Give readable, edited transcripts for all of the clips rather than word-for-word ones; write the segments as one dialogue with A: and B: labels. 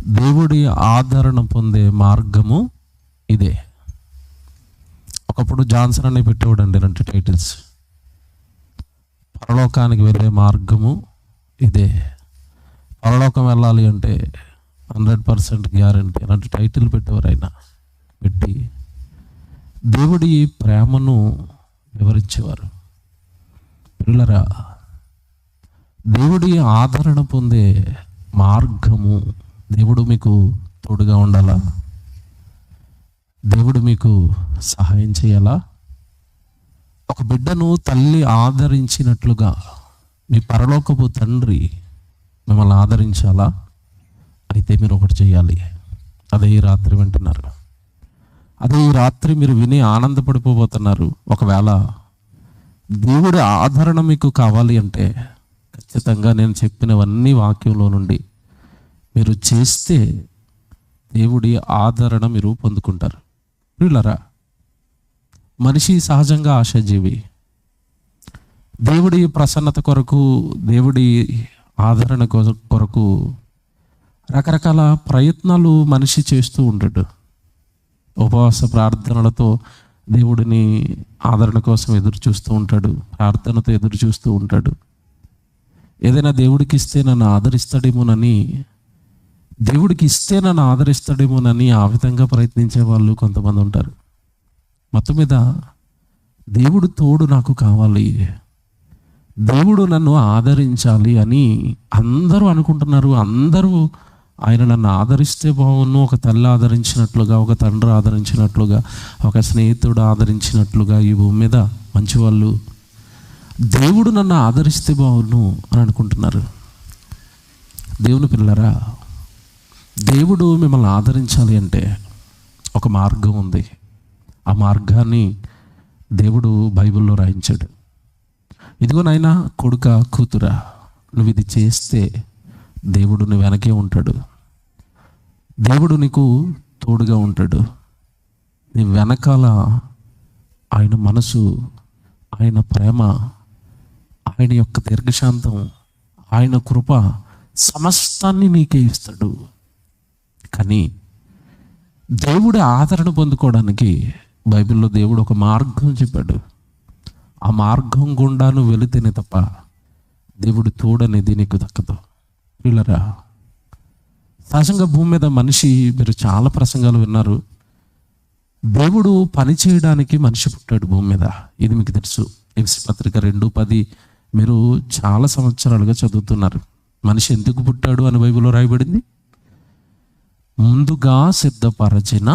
A: దేవుడి ఆదరణ పొందే మార్గము ఇదే. ఒకప్పుడు జాన్సన్ అని పెట్టేవాడండి 2 టైటిల్స్. పరలోకానికి వెళ్ళే మార్గము ఇదే. పరలోకం వెళ్ళాలి అంటే 100% గ్యారంటీ అలాంటి టైటిల్ పెట్టేవారు. ఆయన పెట్టి దేవుడి ప్రేమను వివరించేవారు. పిల్లరా, దేవుడి ఆదరణ పొందే మార్గము, దేవుడు మీకు తోడుగా ఉండాలా? దేవుడు మీకు సహాయం చేయాలా? ఒక బిడ్డను తల్లి ఆదరించినట్లుగా మీ పరలోకపు తండ్రి మిమ్మల్ని ఆదరించాలా? అయితే మీరు ఒకటి చేయాలి. అదే ఈ రాత్రి వింటున్నారు. అదే ఈ రాత్రి మీరు విని ఆనందపడిపోబోతున్నారు. ఒకవేళ దేవుడి ఆదరణ మీకు కావాలి అంటే ఖచ్చితంగా నేను చెప్పినవన్నీ వాక్యంలో నుండి మీరు చేస్తే దేవుడి ఆదరణ మీరు పొందుకుంటారు. ప్రియులారా, మనిషి సహజంగా ఆశాజీవి. దేవుడి ప్రసన్నత కొరకు, దేవుడి ఆదరణ కొరకు రకరకాల ప్రయత్నాలు మనిషి చేస్తూ ఉంటాడు. ఉపవాస ప్రార్థనలతో దేవుడిని ఆదరణ కోసం ఎదురు చూస్తూ ఉంటాడు. ప్రార్థనతో ఎదురు చూస్తూ ఉంటాడు. ఏదైనా దేవుడికి ఇస్తే నన్ను ఆదరిస్తాడేమోనని, దేవుడికి ఇస్తే నన్ను ఆదరిస్తాడేమోనని ఆ విధంగా ప్రయత్నించే వాళ్ళు కొంతమంది ఉంటారు. మొత్తం మీద దేవుడు తోడు నాకు కావాలి, దేవుడు నన్ను ఆదరించాలి అని అందరూ అనుకుంటున్నారు. అందరూ ఆయన నన్ను ఆదరిస్తే బాగున్ను, ఒక తల్లి ఆదరించినట్లుగా, ఒక తండ్రి ఆదరించినట్లుగా, ఒక స్నేహితుడు ఆదరించినట్లుగా ఈ భూమి మీద మంచివాళ్ళు దేవుడు నన్ను ఆదరిస్తే బాగున్ను అని అనుకుంటున్నారు. దేవుని పిల్లరా, దేవుడు మిమ్మల్ని ఆదరించాలి అంటే ఒక మార్గం ఉంది. ఆ మార్గాన్ని దేవుడు బైబిల్లో రాయించాడు. ఇదిగో నాయనా, కొడుకా, కూతురా, నువ్వు ఇది చేస్తే దేవుడు నీ వెనకే ఉంటాడు. దేవుడు నీకు తోడుగా ఉంటాడు. నీ వెనకాల ఆయన మనసు, ఆయన ప్రేమ, ఆయన యొక్క దీర్ఘశాంతం, ఆయన కృప సమస్తాన్ని నీకే ఇస్తాడు. కానీ దేవుడి ఆదరణ పొందుకోవడానికి బైబిల్లో దేవుడు ఒక మార్గం చెప్పాడు. ఆ మార్గం గుండా నువ్వు వెళితేనే తప్ప దేవుడు తోడనేది నీకు దక్కదు. పిల్లరా, సహజంగా భూమి మీద మనిషి, మీరు చాలా ప్రసంగాలు విన్నారు, దేవుడు పని చేయడానికి మనిషి పుట్టాడు భూమి మీద. ఇది మీకు తెలుసు. ఎఫెసీ పత్రిక 2:10 మీరు చాలా సంవత్సరాలుగా చదువుతున్నారు. మనిషి ఎందుకు పుట్టాడు అని బైబిల్లో రాయబడింది? ముందుగా సిద్ధపరచిన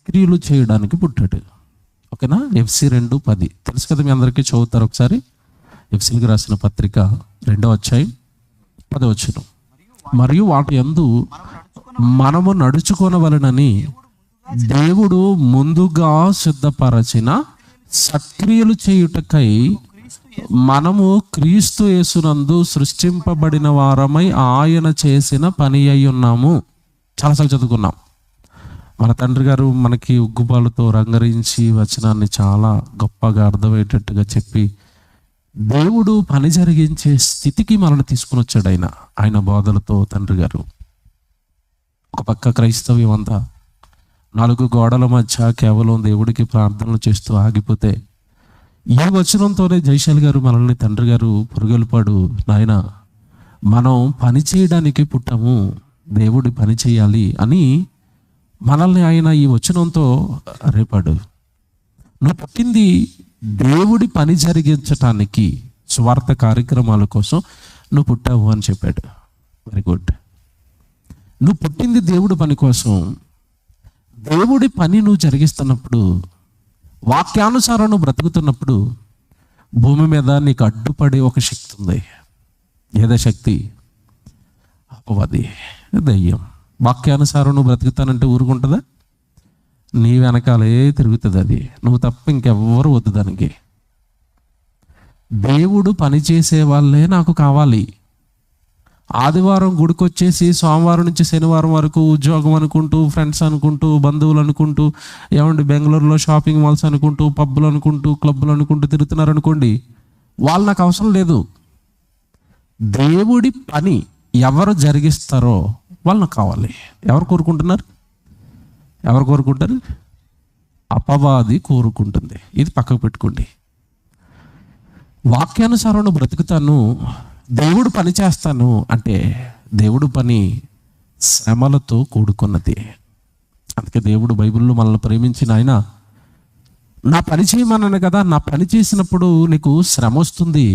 A: క్రియలు చేయడానికి పుట్టాడు. ఓకేనా? ఎఫెసీ 2:10 తెలుసు కదా, మీ అందరికీ చదువుతారు ఒకసారి. ఎఫెసీలకు రాసిన పత్రిక 2వ అధ్యాయం 10వ వచనం. మరియు వాటి యందు మనము నడుచుకొనవలెనని దేవుడు ముందుగా సిద్ధపరచిన సత్క్రియలు చేయుటకై మనము క్రీస్తు యేసునందు సృష్టింపబడిన వారమై ఆయన చేసిన పని అయి ఉన్నాము. చాలాసార్లు చదువుకున్నాం. మన తండ్రి గారు మనకి ఉగ్గుపాలతో రంగరించి వచనాన్ని చాలా గొప్పగా అర్థమయ్యేటట్టుగా చెప్పి దేవుడు పని జరిగించే స్థితికి మనల్ని తీసుకుని వచ్చాడు ఆయన బోధలతో. తండ్రి గారు ఒక పక్క క్రైస్తవ్యం అంతా 4 గోడల మధ్య కేవలం దేవుడికి ప్రార్థనలు చేస్తూ ఆగిపోతే, ఈ వచనంతోనే జైశాల్ గారు మనల్ని, తండ్రి గారు పురుగొల్పాడు, నాయన మనం పని చేయడానికి పుట్టాము, దేవుడి పని చేయాలి అని మనల్ని ఆయన ఈ వచనంతో రేపాడు. నువ్వు పుట్టింది దేవుడి పని జరిగించటానికి, స్వార్థ కార్యక్రమాల కోసం నువ్వు పుట్టావు అని చెప్పాడు. Very good. నువ్వు పుట్టింది దేవుడి పని కోసం. దేవుడి పని నువ్వు జరిగిస్తున్నప్పుడు, వాక్యానుసారం నువ్వు బ్రతుకుతున్నప్పుడు, భూమి మీద నీకు అడ్డుపడే ఒక శక్తి ఉంది. ఏదో శక్తి? అపవాది, దయ్యం. వాక్యానుసారం నువ్వు బ్రతుకుతానంటే ఊరుకుంటుందా? నీ వెనకాలే తిరుగుతుంది అది. నువ్వు తప్ప ఇంకెవ్వరు వద్దు దానికి. దేవుడు పని చేసే వాళ్ళే నాకు కావాలి. ఆదివారం గుడికి వచ్చేసి సోమవారం నుంచి శనివారం వరకు ఉద్యోగం అనుకుంటూ, ఫ్రెండ్స్ అనుకుంటూ, బంధువులు అనుకుంటూ, ఏమండి బెంగళూరులో షాపింగ్ మాల్స్ అనుకుంటూ, పబ్బులు అనుకుంటూ, క్లబ్బులు అనుకుంటూ తిరుగుతున్నారు అనుకోండి, వాళ్ళు నాకు అవసరం లేదు. దేవుడి పని ఎవరు జరిగిస్తారో వాళ్ళని కావాలి. ఎవరు కోరుకుంటున్నారు? ఎవరు కోరుకుంటారు? అపవాది కోరుకుంటుంది. ఇది పక్కకు పెట్టుకోండి. వాక్యానుసారం బ్రతుకుతాను, దేవుడు పని చేస్తాను అంటే దేవుడు పని శ్రమలతో కూడుకున్నది. అందుకే దేవుడు బైబిల్లో మనల్ని ప్రేమించిన ఆయన నా పని చేయమన్నాను కదా, నా పని చేసినప్పుడు నీకు శ్రమ వస్తుంది,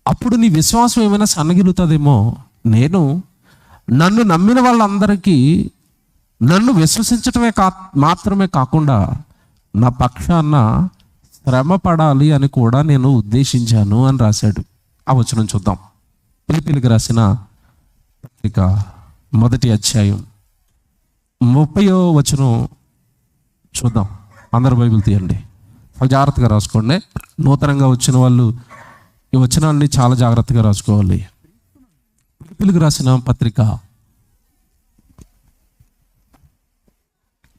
A: అప్పుడు నీ విశ్వాసం ఏమైనా సన్నగిలుతుందేమో, నేను నన్ను నమ్మిన వాళ్ళందరికీ నన్ను విశ్వసించటమే మాత్రమే కాకుండా నా పక్షాన శ్రమ పడాలి అని కూడా నేను ఉద్దేశించాను అని రాశాడు. ఆ వచనం చూద్దాం. ఫిలిప్పీయులకు రాసిన పత్రిక 1వ అధ్యాయం 30వ వచనం చూద్దాం. అందరు బైబిల్ తీయండి, జాగ్రత్తగా రాసుకోండి. నూతనంగా వచ్చిన వాళ్ళు ఈ వచనాన్ని చాలా జాగ్రత్తగా రాసుకోవాలి. ఫిలిప్పీయులకు రాసిన పత్రిక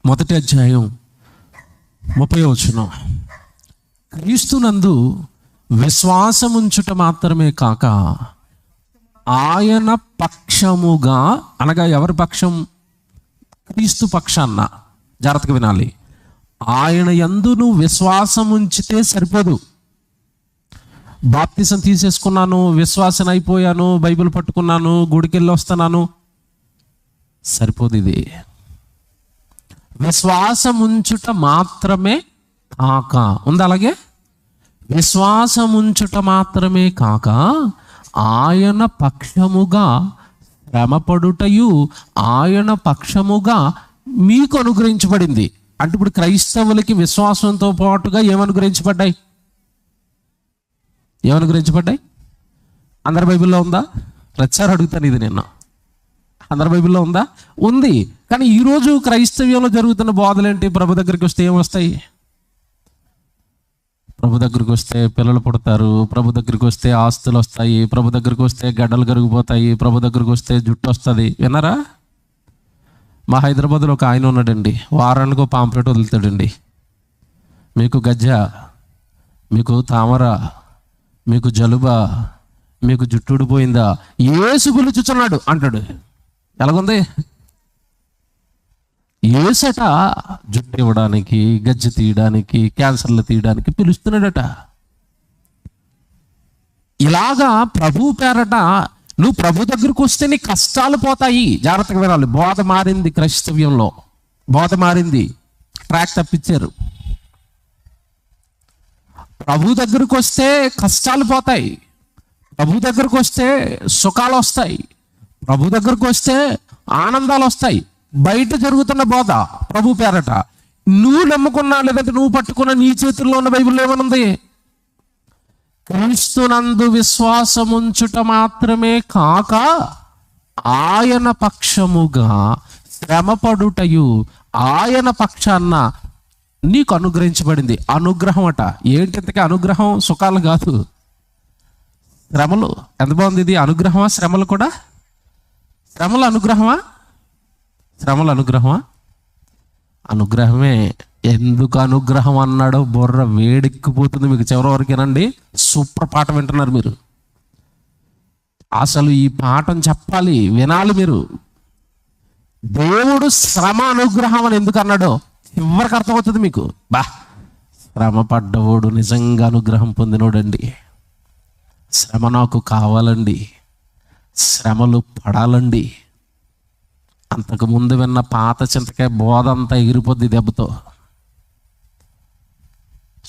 A: 1వ అధ్యాయం 30వ వచనం, క్రీస్తునందు విశ్వాసముంచుట మాత్రమే కాక ఆయన పక్షముగా, అనగా ఎవరి పక్షం? క్రీస్తు పక్షాన్న. జాగ్రత్తగా వినాలి. ఆయన యందు నువ్వు విశ్వాసం ఉంచితే సరిపోదు. బాప్తిసం తీసేసుకున్నాను, విశ్వాసం అయిపోయాను, బైబిల్ పట్టుకున్నాను, గుడికి వెళ్ళి వస్తున్నాను, సరిపోదు. ఇది విశ్వాసం ఉంచుట మాత్రమే కాక ఉంది. అలాగే విశ్వాసం ఉంచుట మాత్రమే కాక ఆయన పక్షముగా శ్రమపడుటయు ఆయన పక్షముగా మీకు అనుగ్రహించబడింది. అంటే ఇప్పుడు క్రైస్తవులకి విశ్వాసంతో పాటుగా ఏమనుగ్రహించబడ్డాయి? ఏమనుగ్రహించబడ్డాయి? అందరి బైబిల్లో ఉందా? ప్రచారం అడుగుతాను ఇది నేను. అందరి బైబిల్లో ఉందా? ఉంది. కానీ ఈరోజు క్రైస్తవ్యంలో జరుగుతున్న బోధలేంటి? ప్రభు దగ్గరికి వస్తే ఏమొస్తాయి? ప్రభు దగ్గరికి వస్తే పిల్లలు పుడతారు, ప్రభు దగ్గరికి వస్తే ఆస్తులు వస్తాయి, ప్రభు దగ్గరికి వస్తే గడ్డలు కరిగిపోతాయి, ప్రభు దగ్గరికి వస్తే జుట్టు వస్తుంది. విన్నారా? మా హైదరాబాద్లో ఒక ఆయన ఉన్నాడండి, వారానికి ఒక పాంప్లెట్ వదులుతాడండి. మీకు గజ్జ, మీకు తామర, మీకు జలుబ, మీకు జుట్టు ఊడిపోయిందా, యేసు పిలుచుచున్నాడు అంటాడు. ఎలాగుంది? యేసట జుట్టు ఇవ్వడానికి, గజ్జ తీయడానికి, క్యాన్సర్లు తీయడానికి పిలుస్తున్నాడట. ఇలాగా ప్రభు పేరట నువ్వు ప్రభు దగ్గరికి వస్తే నీ కష్టాలు పోతాయి. జాగ్రత్తగా వినాలి. బోధ మారింది, క్రైస్తవ్యంలో బోధ మారింది, ట్రాక్ తప్పించారు. ప్రభు దగ్గరికి వస్తే కష్టాలు పోతాయి, ప్రభు దగ్గరికి వస్తే సుఖాలు వస్తాయి, ప్రభు దగ్గరికి వస్తే ఆనందాలు వస్తాయి. బయట జరుగుతున్న బోధ ప్రభు పేరట నువ్వు నమ్ముకున్నా లేదంటే నువ్వు పట్టుకున్న నీ చేతుల్లో ఉన్న బైబిల్లో ఏమనుంది? క్రీస్తునందు విశ్వాసముంచుట మాత్రమే కాక ఆయన పక్షముగా శ్రమపడుటయు ఆయన పక్షాన్న నీకు అనుగ్రహించబడింది. అనుగ్రహం అట. ఏంటింతకీ అనుగ్రహం? సుఖాలు కాదు, శ్రమలు. ఎంత బాగుంది ఇది! అనుగ్రహమా శ్రమలు కూడా? శ్రమలు అనుగ్రహమా? శ్రమలు అనుగ్రహమా? అనుగ్రహమే. ఎందుకు అనుగ్రహం అన్నాడో బుర్ర వేడెక్కిపోతుంది మీకు. చివరి వరకేనండి. సూపర్ పాఠం వింటున్నారు మీరు. అసలు ఈ పాఠం చెప్పాలి, వినాలి మీరు. దేవుడు శ్రమ అనుగ్రహం అని ఎందుకు అన్నాడో చివరికి అర్థమవుతుంది మీకు. శ్రమ పడ్డవాడు నిజంగా అనుగ్రహం పొందినోడండి. శ్రమ నాకు కావాలండి, శ్రమలు పడాలండి. అంతకుముందు విన్న పాత చింతకాయ బోధ అంతా ఎగిరిపోద్ది దెబ్బతో.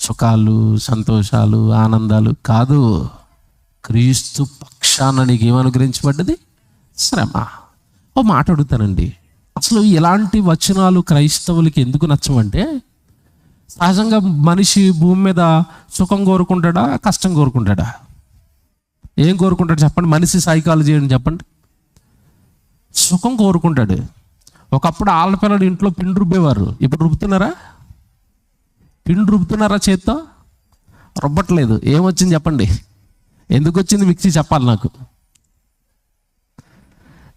A: సుఖాలు, సంతోషాలు, ఆనందాలు కాదు. క్రీస్తు పక్షాన నీకు ఏమనుగ్రహించబడ్డది? శ్రమ. ఓ మాట అడుగుతానండి, అసలు ఇలాంటి వచనాలు క్రైస్తవులకి ఎందుకు నచ్చమంటే, సహజంగా మనిషి భూమి మీద సుఖం కోరుకుంటాడా, కష్టం కోరుకుంటాడా? ఏం కోరుకుంటాడు చెప్పండి? మనిషి సైకాలజీ అని చెప్పండి. సుఖం కోరుకుంటాడు. ఒకప్పుడు ఆడపిల్లలు ఇంట్లో పిండి రుబ్బేవారు, ఇప్పుడు రుబ్బుతున్నారా? పిండి రుబ్బుతున్నారా చేత్తో? రుబ్బట్లేదు. ఏమొచ్చింది చెప్పండి? ఎందుకు వచ్చింది మిక్సీ? చెప్పాలి నాకు.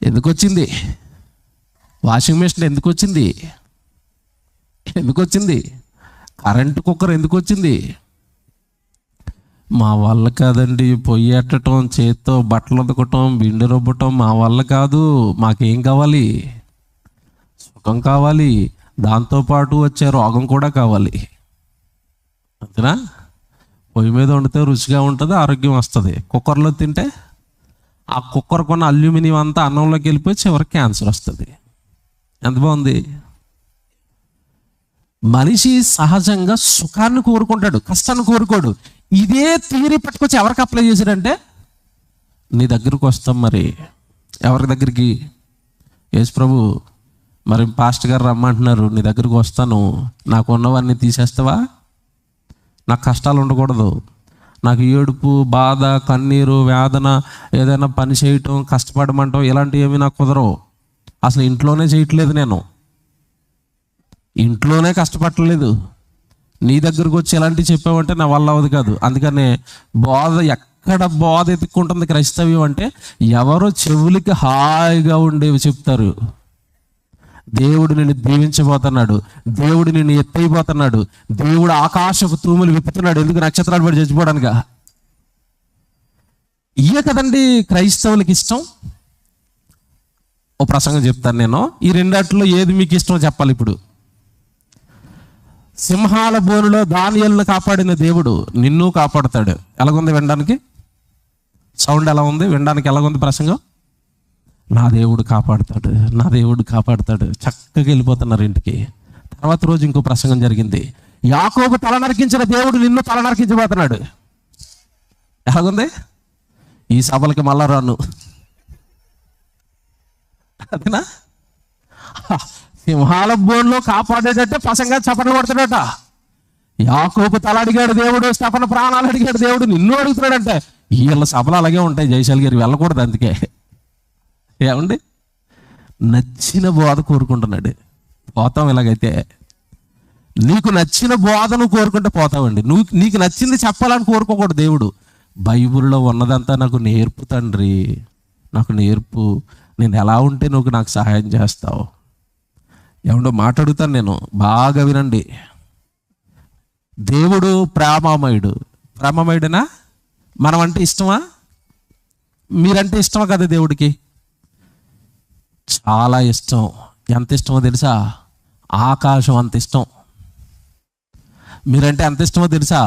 A: ఎందుకు వచ్చింది? వాషింగ్ మెషిన్ ఎందుకు వచ్చింది? ఎందుకు వచ్చింది? కరెంటు కుక్కర్ ఎందుకు వచ్చింది? మా వల్ల కాదండి, పొయ్యి ఎట్టడం, చేత్తో బట్టలు ఉతకటం, బిండి రుబ్బటం మా వల్ల కాదు. మాకేం కావాలి? సుఖం కావాలి, దాంతోపాటు వచ్చే రోగం కూడా కావాలి. అంతేనా? పొయ్యి మీద వండితే రుచిగా ఉంటుంది, ఆరోగ్యం వస్తుంది. కుక్కర్లో తింటే ఆ కుక్కర్ కొన్న అల్యూమినియం అంతా అన్నంలోకి వెళ్ళిపోయి చివరికి క్యాన్సర్ వస్తుంది. ఎంత బాగుంది! మనిషి సహజంగా సుఖాన్ని కోరుకుంటాడు, కష్టాన్ని కోరుకోడు. ఇదే థియరీ పట్టుకొచ్చి ఎవరికి అప్లై చేశాడంటే, నీ దగ్గరకు వస్తాం. మరి ఎవరి దగ్గరికి? యేసు ప్రభు, మరి పాస్టర్ గారు రమ్మంటున్నారు, నీ దగ్గరకు వస్తాను, నాకు ఉన్నవన్నీ తీసేస్తావా? నాకు కష్టాలు ఉండకూడదు, నాకు ఏడుపు, బాధ, కన్నీరు, వేదన, ఏదైనా పని చేయటం, కష్టపడమంటాం, ఇలాంటివి ఏమీ నాకు కుదరవు. అసలు ఇంట్లోనే చేయట్లేదు, నేను ఇంట్లోనే కష్టపడలేదు. నీ దగ్గరకు వచ్చి ఎలాంటివి చెప్పావంటే నా వల్ల అవ్వదు కాదు. అందుకనే ఎక్కడ బోధ ఎత్తుక్కుంటుంది క్రైస్తవ్యం అంటే, ఎవరో చెవులకి హాయిగా ఉండేవి చెప్తారు. దేవుడు నిన్ను దీవించబోతున్నాడు, దేవుడు నిన్ను ఎత్తైపోతున్నాడు, దేవుడు ఆకాశపు తూములు విప్పుతున్నాడు. ఎందుకు? నక్షత్రాలు పడి చచ్చిపోవడానికా? ఇయే కదండి క్రైస్తవులకి ఇష్టం. ఓ ప్రసంగం చెప్తాను నేను. ఈ రెండాట్లో ఏది మీకు ఇష్టమో చెప్పాలి. ఇప్పుడు సింహాల బోనులో దానియేలును కాపాడిన దేవుడు నిన్ను కాపాడుతాడు. ఎలాగుంది వినడానికి? సౌండ్ ఎలా ఉంది వినడానికి? ఎలాగుంది ప్రసంగం? నా దేవుడు కాపాడుతాడు, నా దేవుడు కాపాడుతాడు. చక్కగా వెళ్ళిపోతున్నారు ఇంటికి. తర్వాత రోజు ఇంకో ప్రసంగం జరిగింది. యాకోబు తల నరికించిన దేవుడు నిన్ను తల నరికించబోతున్నాడు. ఎలాగుంది? ఈ సభలకి మళ్ళా రాను. అదేనా? సింహాల బోన్లో కాపాడేటట్టే ప్రసంగా చప్పట్లు కొడుతున్నాడట. యాకోబు తల అడిగాడు దేవుడు, స్తెఫను ప్రాణాలు అడిగాడు దేవుడు, నిన్ను అడుగుతున్నాడంటే. వీళ్ళ సభలు అలాగే ఉంటాయి. జయశాలి గారు వెళ్ళకూడదు. అందుకే ఏమండి, నచ్చిన బోధ కోరుకుంటున్నాడు. పోతాం. ఇలాగైతే నీకు నచ్చిన బోధను కోరుకుంటే పోతావండి. నీకు నచ్చింది చెప్పాలని కోరుకోకూడదు. దేవుడు బైబిల్లో ఉన్నదంతా నాకు నేర్పు తండ్రి, నాకు నేర్పు, నేను ఎలా ఉంటే నువ్వు నాకు సహాయం చేస్తావు. ఏమండో మాట్లాడుతాను నేను, బాగా వినండి. దేవుడు ప్రేమమయుడు. ప్రేమమయుడనా? మనం అంటే ఇష్టమా? మీరంటే ఇష్టమా కదా దేవుడికి? చాలా ఇష్టం. ఎంత ఇష్టమో తెలుసా? ఆకాశం అంత ఇష్టం. మీరంటే ఎంత ఇష్టమో తెలుసా?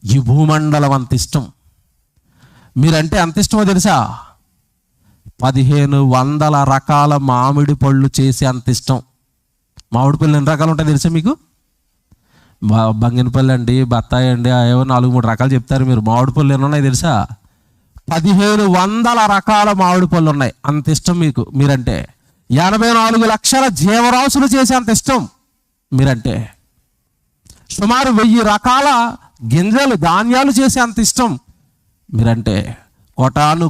A: ఈ భూమండలం అంత ఇష్టం. మీరంటే ఎంత ఇష్టమో తెలుసా? 1500 రకాల మామిడి పళ్ళు చేసి అంత ఇష్టం. మామిడి పళ్ళు ఎన్ని రకాలు ఉంటాయి తెలుసా మీకు? బంగినపల్లి అండి, బత్తాయి అండి, ఏవో 4-3 రకాలు చెప్తారు మీరు. మామిడి పళ్ళు ఎన్ని ఉన్నాయి తెలుసా? 1500 రకాల మామిడి పళ్ళు ఉన్నాయి. అంత ఇష్టం మీకు మీరంటే. 84 లక్షల జీవరాశులు చేసే అంత ఇష్టం మీరంటే. సుమారు 1000 రకాల గింజలు, ధాన్యాలు చేసే అంత ఇష్టం మీరంటే.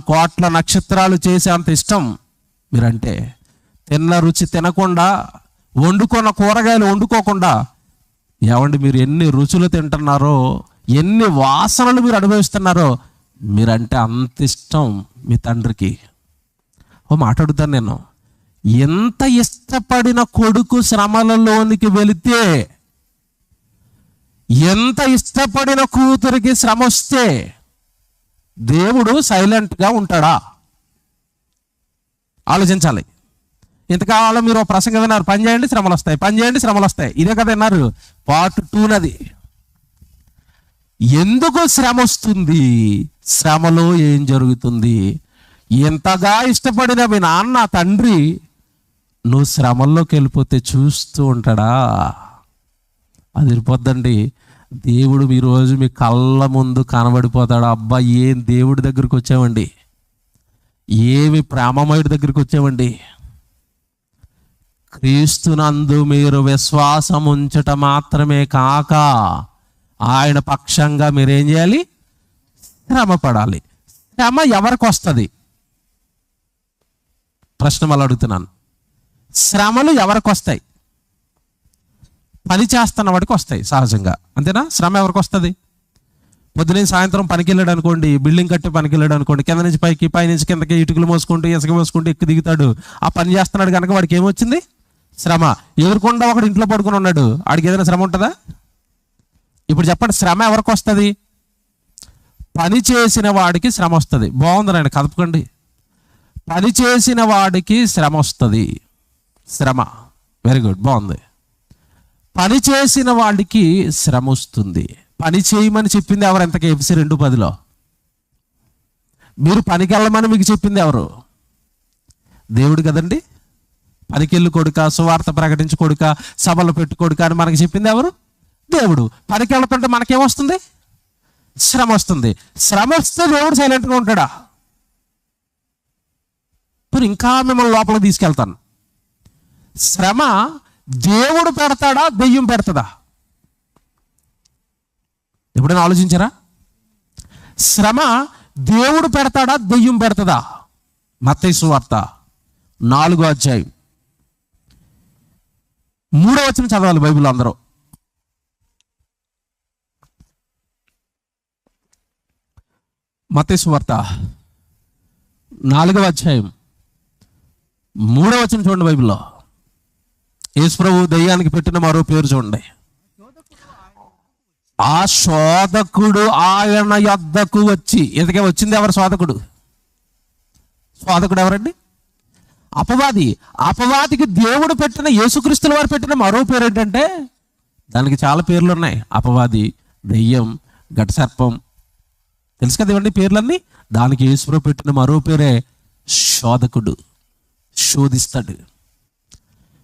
A: కోట్ల నక్షత్రాలు చేసే అంత ఇష్టం మీరంటే. తిన్న రుచి తినకుండా, వండుకున్న కూరగాయలు వండుకోకుండా, ఏమండి మీరు ఎన్ని రుచులు తింటున్నారో, ఎన్ని వాసనలు మీరు అనుభవిస్తున్నారో, మీరంటే అంత ఇష్టం మీ తండ్రికి. ఓ మాట్లాడుతాను నేను. ఎంత ఇష్టపడిన కొడుకు శ్రమలలోనికి వెళితే, ఎంత ఇష్టపడిన కూతురికి శ్రమ వస్తే దేవుడు సైలెంట్గా ఉంటాడా? ఆలోచించాలి. ఇంతకాలం మీరు ప్రసంగం విన్నారు, పని చేయండి శ్రమలు వస్తాయి, పని చేయండి శ్రమలు వస్తాయి. ఇదే కదా విన్నారు. పార్ట్ 2 ఎందుకు శ్రమ వస్తుంది, శ్రమలో ఏం జరుగుతుంది? ఎంతగా ఇష్టపడిన మీ నాన్న తండ్రి నువ్వు శ్రమల్లోకి వెళ్ళిపోతే చూస్తూ ఉంటాడా? అది ఇరిపోద్దండి. దేవుడు ఈరోజు మీ కళ్ళ ముందు కనబడిపోతాడు. అబ్బా, ఏం దేవుడి దగ్గరికి వచ్చామండి, ఏమి ప్రేమమయుడి దగ్గరికి వచ్చామండి. క్రీస్తునందు మీరు విశ్వాసం ఉంచట మాత్రమే కాక ఆయన పక్షంగా మీరేం చేయాలి? శ్రమ పడాలి. శ్రమ ఎవరికి వస్తుంది? ప్రశ్న మళ్ళీ అడుగుతున్నాను. శ్రమలు ఎవరికి వస్తాయి? పని చేస్తున్న వాడికి వస్తాయి సహజంగా, అంతేనా? శ్రమ ఎవరికి వస్తుంది? పొద్దునే సాయంత్రం పనికి వెళ్ళాడు అనుకోండి, బిల్డింగ్ కట్టి పనికి వెళ్ళాడు అనుకోండి, కింద నుంచి పైకి, పై నుంచి కిందకి ఇటుకలు మోసుకుంటూ, ఇసుక మోసుకుంటూ ఎక్కి దిగుతాడు. ఆ పని చేస్తున్నాడు కనుక వాడికి ఏమొచ్చింది? శ్రమ. ఎవరికొండా ఒకడు ఇంట్లో పడుకుని ఉన్నాడు, ఆడికి ఏదైనా శ్రమ ఉంటుందా? ఇప్పుడు చెప్పండి, శ్రమ ఎవరికి వస్తుంది? పని చేసిన వాడికి శ్రమ వస్తుంది. బాగుందండి, కదపకండి. పని చేసిన వాడికి శ్రమ వస్తుంది. శ్రమ, వెరీ గుడ్, బాగుంది. పని చేసిన వాడికి శ్రమ వస్తుంది. పని చేయమని చెప్పింది ఎవరు? ఎంతకి FC 2:10లో మీరు పనికి వెళ్ళమని మీకు చెప్పింది ఎవరు? దేవుడు కదండి. పనికెళ్ళు కొడుక, సువార్త ప్రకటించు కొడుక, సభలు పెట్టు కొడుక అని మనకి చెప్పింది ఎవరు? దేవుడు. పనికి వెళ్తుంటే మనకేమొస్తుంది? శ్రమ వస్తుంది. శ్రమ వస్తే దేవుడు సైలెంట్గా ఉంటాడా? ఇప్పుడు ఇంకా మిమ్మల్ని లోపలికి తీసుకెళ్తాను. శ్రమ దేవుడు పెడతాడా, దెయ్యం పెడతాడా? ఎప్పుడైనా ఆలోచించారా? శ్రమ దేవుడు పెడతాడా, దెయ్యం పెడతాడా? మత్తయి సువార్త 4వ అధ్యాయం 3వ వచనం చదవాలి బైబిల్ అందరూ. మత్తయి సువార్త 4వ అధ్యాయం 3వ వచనం చూడండి బైబిల్లో. యేసు ప్రభు దెయ్యానికి పెట్టిన మరో పేరు చూడండి. ఆ శోధకుడు ఆయన యొద్దకు వచ్చి, ఎందుకే వచ్చింది ఎవరు? శోధకుడు. శోధకుడు ఎవరండి? అపవాది. అపవాదికి దేవుడు పెట్టిన, యేసుక్రీస్తుల వారు పెట్టిన మరో పేరు ఏంటంటే, దానికి చాలా పేర్లు ఉన్నాయి. అపవాది, దెయ్యం, ఘటసర్పం, తెలుసు కదా ఇవన్నీ పేర్లన్నీ. దానికి యేసు పెట్టిన మరో పేరే శోధకుడు. శోధిస్తాడు,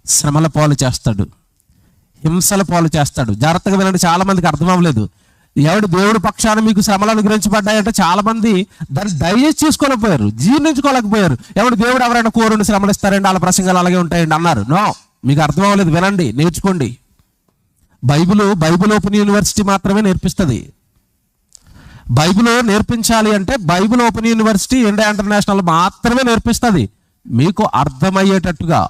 A: శ్రమల పాలు చేస్తాడు, హింసల పాలు చేస్తాడు. జాగ్రత్తగా వినండి, చాలా మందికి అర్థం అవ్వలేదు. ఎవడు దేవుడి పక్షాన మీకు శ్రమలు అనుగ్రహించబడ్డాయంటే చాలా మంది దాన్ని డైజెస్ట్ చేసుకోలేకపోయారు, జీర్ణించుకోలేకపోయారు. ఎవడు దేవుడు ఎవరైనా కోరుని శ్రమలు ఇస్తారండి, వాళ్ళ ప్రసంగాలు అలాగే ఉంటాయండి అన్నారు. నో, మీకు అర్థం అవ్వలేదు. వినండి, నేర్చుకోండి. బైబిల్ ఓపెన్ యూనివర్సిటీ మాత్రమే నేర్పిస్తుంది. బైబిల్ నేర్పించాలి అంటే Bible open university, India international మాత్రమే నేర్పిస్తుంది. మీకు అర్థమయ్యేటట్టుగా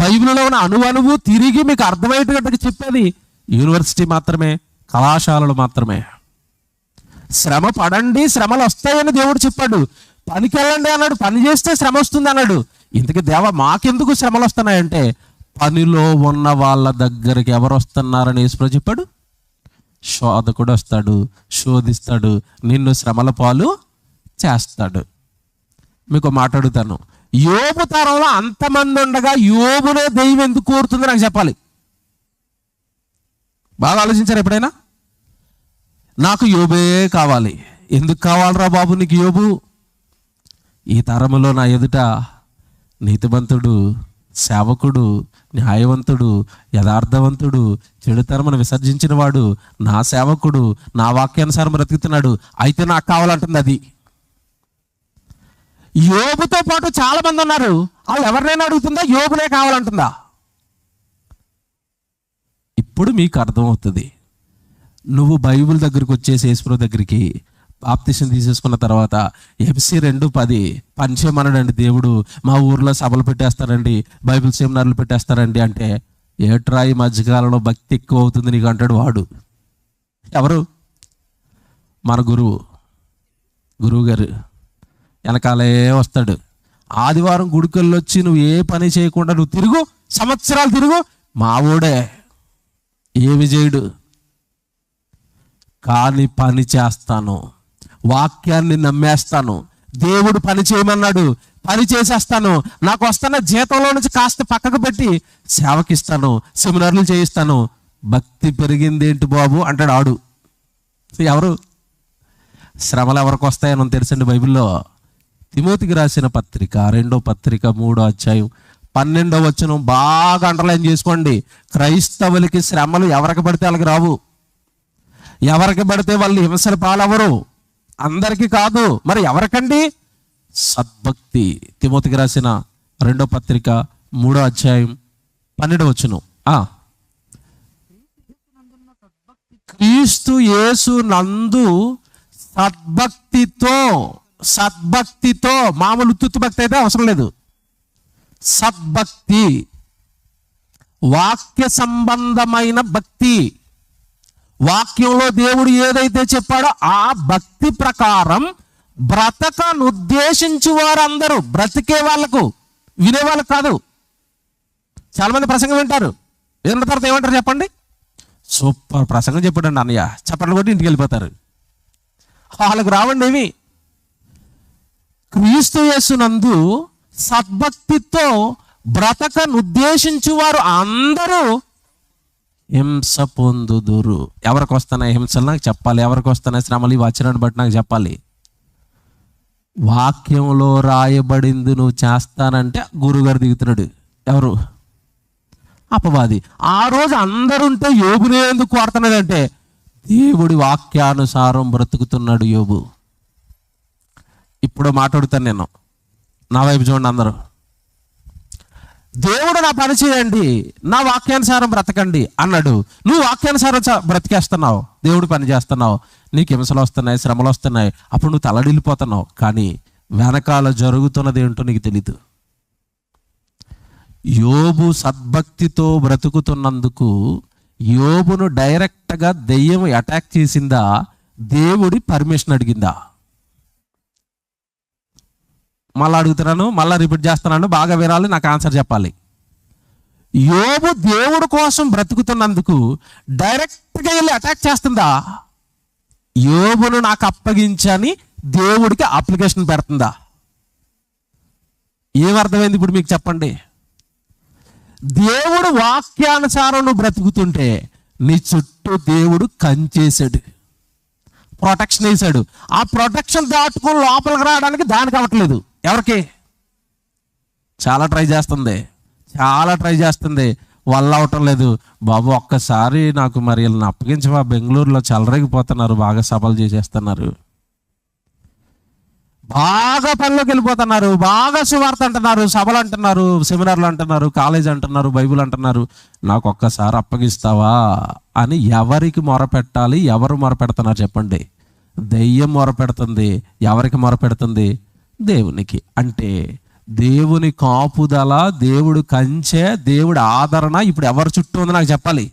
A: బైబిల్లో ఉన్న అణువణువు తిరిగి మీకు అర్థమయ్యేటట్టుగా చెప్పేది యూనివర్సిటీ మాత్రమే, కళాశాలలు మాత్రమే. శ్రమ పడండి, శ్రమలు వస్తాయని దేవుడు చెప్పాడు. పనికి వెళ్ళండి అన్నాడు, పని చేస్తే శ్రమ వస్తుంది అన్నాడు. ఇంతకీ దేవా మాకెందుకు శ్రమలు వస్తున్నాయంటే, పనిలో ఉన్న వాళ్ళ దగ్గరికి ఎవరు వస్తున్నారని యేసు చెప్పాడు? శోధకుడు వస్తాడు, శోధిస్తాడు, నిన్ను శ్రమల పాలు చేస్తాడు. మీకు మాట్లాడుతాను, యోబు తరంలో అంతమంది ఉండగా యోబునే దెయ్యం ఎందుకు కోరుతుంది నాకు చెప్పాలి. బాగా ఆలోచించారు ఎప్పుడైనా? నాకు యోబే కావాలి. ఎందుకు కావాలరా బాబు నీకు యోబు? ఈ తరములో నా ఎదుట నీతివంతుడు, సేవకుడు, న్యాయవంతుడు, యథార్థవంతుడు, చెడుతరమును విసర్జించిన వాడు, నా సేవకుడు, నా వాక్యానుసారం బ్రతుకుతున్నాడు, అయితే నాకు కావాలంటుంది అది. యోబుతో పాటు చాలా మంది ఉన్నారు, వాళ్ళు ఎవరినైనా అడుగుతుందా? యోబునే కావాలంటుందా? ఇప్పుడు మీకు అర్థమవుతుంది. నువ్వు బైబిల్ దగ్గరికి వచ్చేసి యేసుప్రభు దగ్గరికి బాప్తిసం తీసేసుకున్న తర్వాత FC 2:10 పంచేమనడండి దేవుడు. మా ఊర్లో సభలు పెట్టేస్తారండి, బైబిల్ సెమినార్లు పెట్టేస్తారండి అంటే, ఏట్రా ఈ మధ్యకాలంలో భక్తి ఎక్కువ అవుతుంది నీకు అంటాడు వాడు. ఎవరు? మన గురువు గారు వెనకాలే వస్తాడు. ఆదివారం గుడికెళ్ళి వచ్చి నువ్వు ఏ పని చేయకుండా నువ్వు తిరుగు, సంవత్సరాలు తిరుగు, మా ఊడే ఏమి చేయడు, కానీ పని చేస్తాను, వాక్యాన్ని నమ్మేస్తాను, దేవుడు పని చేయమన్నాడు, పని చేసేస్తాను, నాకు వస్తున్న జీతంలో నుంచి కాస్త పక్కకు పెట్టి సేవకిస్తాను, సెమినార్లు చేయిస్తాను. భక్తి పెరిగింది ఏంటి బాబు అంటాడు ఆడు. ఎవరు? శ్రమలు ఎవరికి వస్తాయని తెలుసండి బైబిల్లో. తిమోతికి రాసిన పత్రిక 2వ పత్రిక 3వ అధ్యాయం 12వ వచనం బాగా అండర్లైన్ చేసుకోండి. క్రైస్తవులకి శ్రమలు ఎవరికి పడితే వాళ్ళకి రావు. ఎవరికి పడితే వాళ్ళు హింసల పాలవరు, అందరికీ కాదు. మరి ఎవరికండి? సద్భక్తి. తిమోతికి రాసిన 2వ పత్రిక 3వ అధ్యాయం 12వ వచనం. క్రీస్తు యేసు నందు సద్భక్తితో, మామూలు ఉత్తుత్తి భక్తి అయితే అవసరం లేదు. సద్భక్తి, వాక్య సంబంధమైన భక్తి, వాక్యంలో దేవుడు ఏదైతే చెప్పాడో ఆ భక్తి ప్రకారం బ్రతకను ఉద్దేశించి వారందరూ, బ్రతికే వాళ్ళకు, వినేవాళ్ళకు కాదు. చాలా మంది ప్రసంగం వింటారు, విన్న తర్వాత ఏమంటారు చెప్పండి? సూపర్ ప్రసంగం చెప్పాడండి అన్నయ్య, చెప్పండి కొట్టి ఇంటికి వెళ్ళిపోతారు. వాళ్ళకు రావండి ఏమి. క్రీస్తు యేసునందు సద్భక్తితో బ్రతకనుద్దేశించు వారు అందరూ హింస పొందుదురు. ఎవరికి వస్తున్నాయి హింసలు నాకు చెప్పాలి, ఎవరికి వస్తున్నాయి శ్రమలు, ఈ వచనాన్ని బట్టి నాకు చెప్పాలి. వాక్యంలో రాయబడింది నువ్వు చేస్తానంటే గురుగారు దిగుతున్నాడు. ఎవరు? అపవాది. ఆ రోజు అందరుంటే యోబునే ఎందుకు కోరుతున్నాడంటే దేవుడి వాక్యానుసారం బ్రతుకుతున్నాడు యోబు. ఇప్పుడు మాట్లాడుతాను నేను, నా వైపు చూడండి అందరూ. దేవుడు నా పని చేయండి, నా వాక్యానుసారం బ్రతకండి అన్నాడు. నువ్వు వాక్యానుసారం బ్రతికేస్తున్నావు, దేవుడు పని చేస్తున్నావు, నీకు హింసలు వస్తున్నాయి, శ్రమలు వస్తున్నాయి, అప్పుడు నువ్వు తలడిల్లిపోతున్నావు. కానీ వెనకాల జరుగుతున్నది ఏంటో నీకు తెలీదు. యోబు సద్భక్తితో బ్రతుకుతున్నందుకు యోబును డైరెక్ట్గా దెయ్యం అటాక్ చేసిందా, దేవుడి పర్మిషన్ అడిగిందా? మళ్ళీ అడుగుతున్నాను, మళ్ళీ రిపీట్ చేస్తున్నాను, బాగా వినాలి, నాకు ఆన్సర్ చెప్పాలి. యోబు దేవుడి కోసం బ్రతుకుతున్నందుకు డైరెక్ట్గా వెళ్ళి అటాక్ చేస్తుందా, యోబును నాకు అప్పగించని దేవుడికి అప్లికేషన్ పెడుతుందా? ఏమర్థమైంది ఇప్పుడు మీకు చెప్పండి. దేవుడు వాక్యానుసారం నువ్వు బ్రతుకుతుంటే నీ చుట్టూ దేవుడు కంచేశాడు, ప్రొటెక్షన్ వేశాడు. ఆ ప్రొటెక్షన్ దాటుకుని లోపలికి రావడానికి దానికి అవ్వట్లేదు. ఎవరికి? చాలా ట్రై చేస్తుంది, వల్ల అవటం లేదు. బాబు ఒక్కసారి నాకు మరి వీళ్ళని అప్పగించవా, బెంగళూరులో చెలరేగిపోతున్నారు, బాగా సభలు చేసేస్తున్నారు, బాగా పనిలోకి వెళ్ళిపోతున్నారు, బాగా సువార్త అంటున్నారు, సభలు అంటున్నారు, సెమినార్లు అంటున్నారు, కాలేజ్ అంటున్నారు, బైబిల్ అంటున్నారు, నాకు ఒక్కసారి అప్పగిస్తావా అని ఎవరికి మొరపెట్టాలి? ఎవరు మొరపెడుతున్నారు చెప్పండి? దెయ్యం మొరపెడుతుంది. ఎవరికి మొరపెడుతుంది? దేవునికి. అంటే దేవుని కాపుదల, దేవుడు కంచె, దేవుడి ఆదరణ ఇప్పుడు ఎవరి చుట్టూ ఉంది నాకు చెప్పాలి.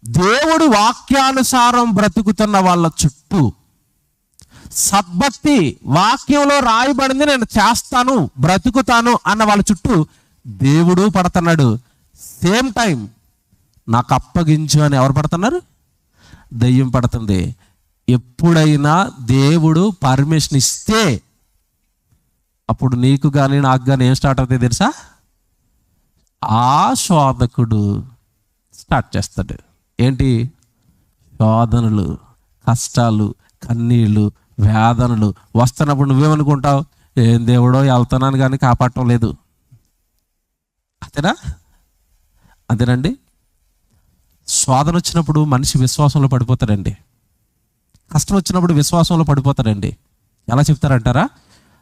A: దేవుడు వాక్యానుసారం బ్రతుకుతున్న వాళ్ళ చుట్టూ, సద్భక్తి వాక్యంలో రాయబడింది నేను చేస్తాను, బ్రతుకుతాను అన్న వాళ్ళ చుట్టూ దేవుడు పడుతున్నాడు. సేమ్ టైం నాకు అప్పగించు అని ఎవరు పడుతున్నారు? దెయ్యం పడుతుంది. ఎప్పుడైనా దేవుడు పర్మిషన్ ఇస్తే అప్పుడు నీకు కానీ నాకు కానీ ఏం స్టార్ట్ అవుతాయి తెలుసా? ఆ శోధకుడు స్టార్ట్ చేస్తాడు. ఏంటి? శోధనలు, కష్టాలు, కన్నీళ్ళు, వేదనలు వస్తున్నప్పుడు నువ్వేమనుకుంటావు? ఏం దేవుడో వెళ్తున్నాను కానీ కాపాడటం లేదు. అంతేనండి. శోధన వచ్చినప్పుడు మనిషి విశ్వాసంలో పడిపోతాడండి. కష్టం వచ్చినప్పుడు విశ్వాసంలో పడిపోతాడండి. ఎలా చెప్తారంటారా?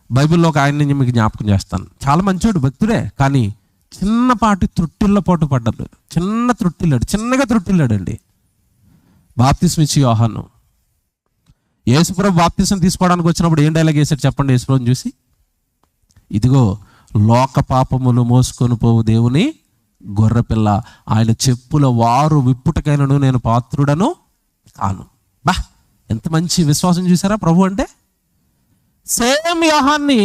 A: బైబిల్లో ఒక ఆయన నుంచి మీకు జ్ఞాపకం చేస్తాను. చాలా మంచోడు, భక్తుడే, కానీ చిన్నపాటి త్రుట్టిళ్ళ పోటు పడ్డాడు. చిన్నగా త్రుట్టిల్లాడండి. బాప్తిస్మ ఇచ్చి యోహాను, యేసుప్రభు బాప్తిసం తీసుకోవడానికి వచ్చినప్పుడు ఏం డైలాగ్ వేసాడు చెప్పండి? యేసుప్రభుని చూసి, ఇదిగో లోక పాపములు మోసుకొని పోవు దేవుని గొర్రెపిల్ల, ఆయన చెప్పుల వారు విప్పుటకైనను నేను పాత్రుడను కాను. బా, ఎంత మంచి విశ్వాసం చూసారా ప్రభు అంటే. సేమ్ యోహాన్ని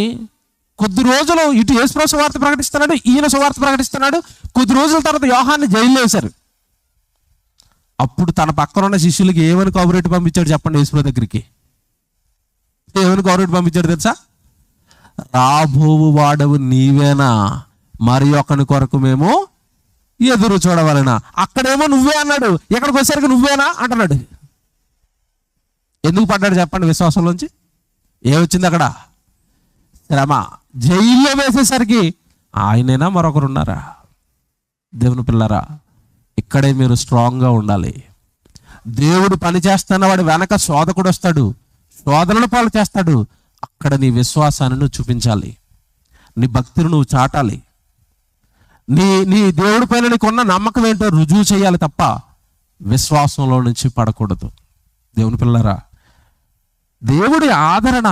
A: కొద్ది రోజులు ఇటు యేసుప్రభు సువార్త ప్రకటిస్తున్నాడు, ఈయన సువార్త ప్రకటిస్తున్నాడు. కొద్ది రోజుల తర్వాత యోహాన్ని జైల్లో వేశారు. అప్పుడు తన పక్కన ఉన్న శిష్యులకి ఏమని కబురెట్టి పంపించాడు చెప్పండి? యేసుప్రభు దగ్గరికి ఏమని కబురెట్టి పంపించాడు తెలుసా? రాబోవు వాడవు నీవేనా, మరి ఒకని కొరకు మేము ఎదురు చూడవలెనా. అక్కడేమో నువ్వే అన్నాడు, ఎక్కడికి వచ్చేసరికి నువ్వేనా అంటున్నాడు. ఎందుకు పడ్డాడు చెప్పండి? విశ్వాసంలోంచి ఏమొచ్చింది అక్కడ? శ్రమ. జైల్లో వేసేసరికి ఆయనైనా మరొకరు ఉన్నారా? దేవుని పిల్లరా, ఇక్కడే మీరు స్ట్రాంగ్గా ఉండాలి. దేవుడు పని చేస్తున్న వాడు వెనక శోధకుడు వస్తాడు, శోధనను పాలు చేస్తాడు. అక్కడ నీ విశ్వాసాన్ని నువ్వు చూపించాలి, నీ భక్తిని నువ్వు చాటాలి, నీ దేవుడి పైన నీకున్న నమ్మకం ఏంటో రుజువు చేయాలి తప్ప విశ్వాసంలో నుంచి పడకూడదు. దేవుని పిల్లరా, దేవుడి ఆదరణ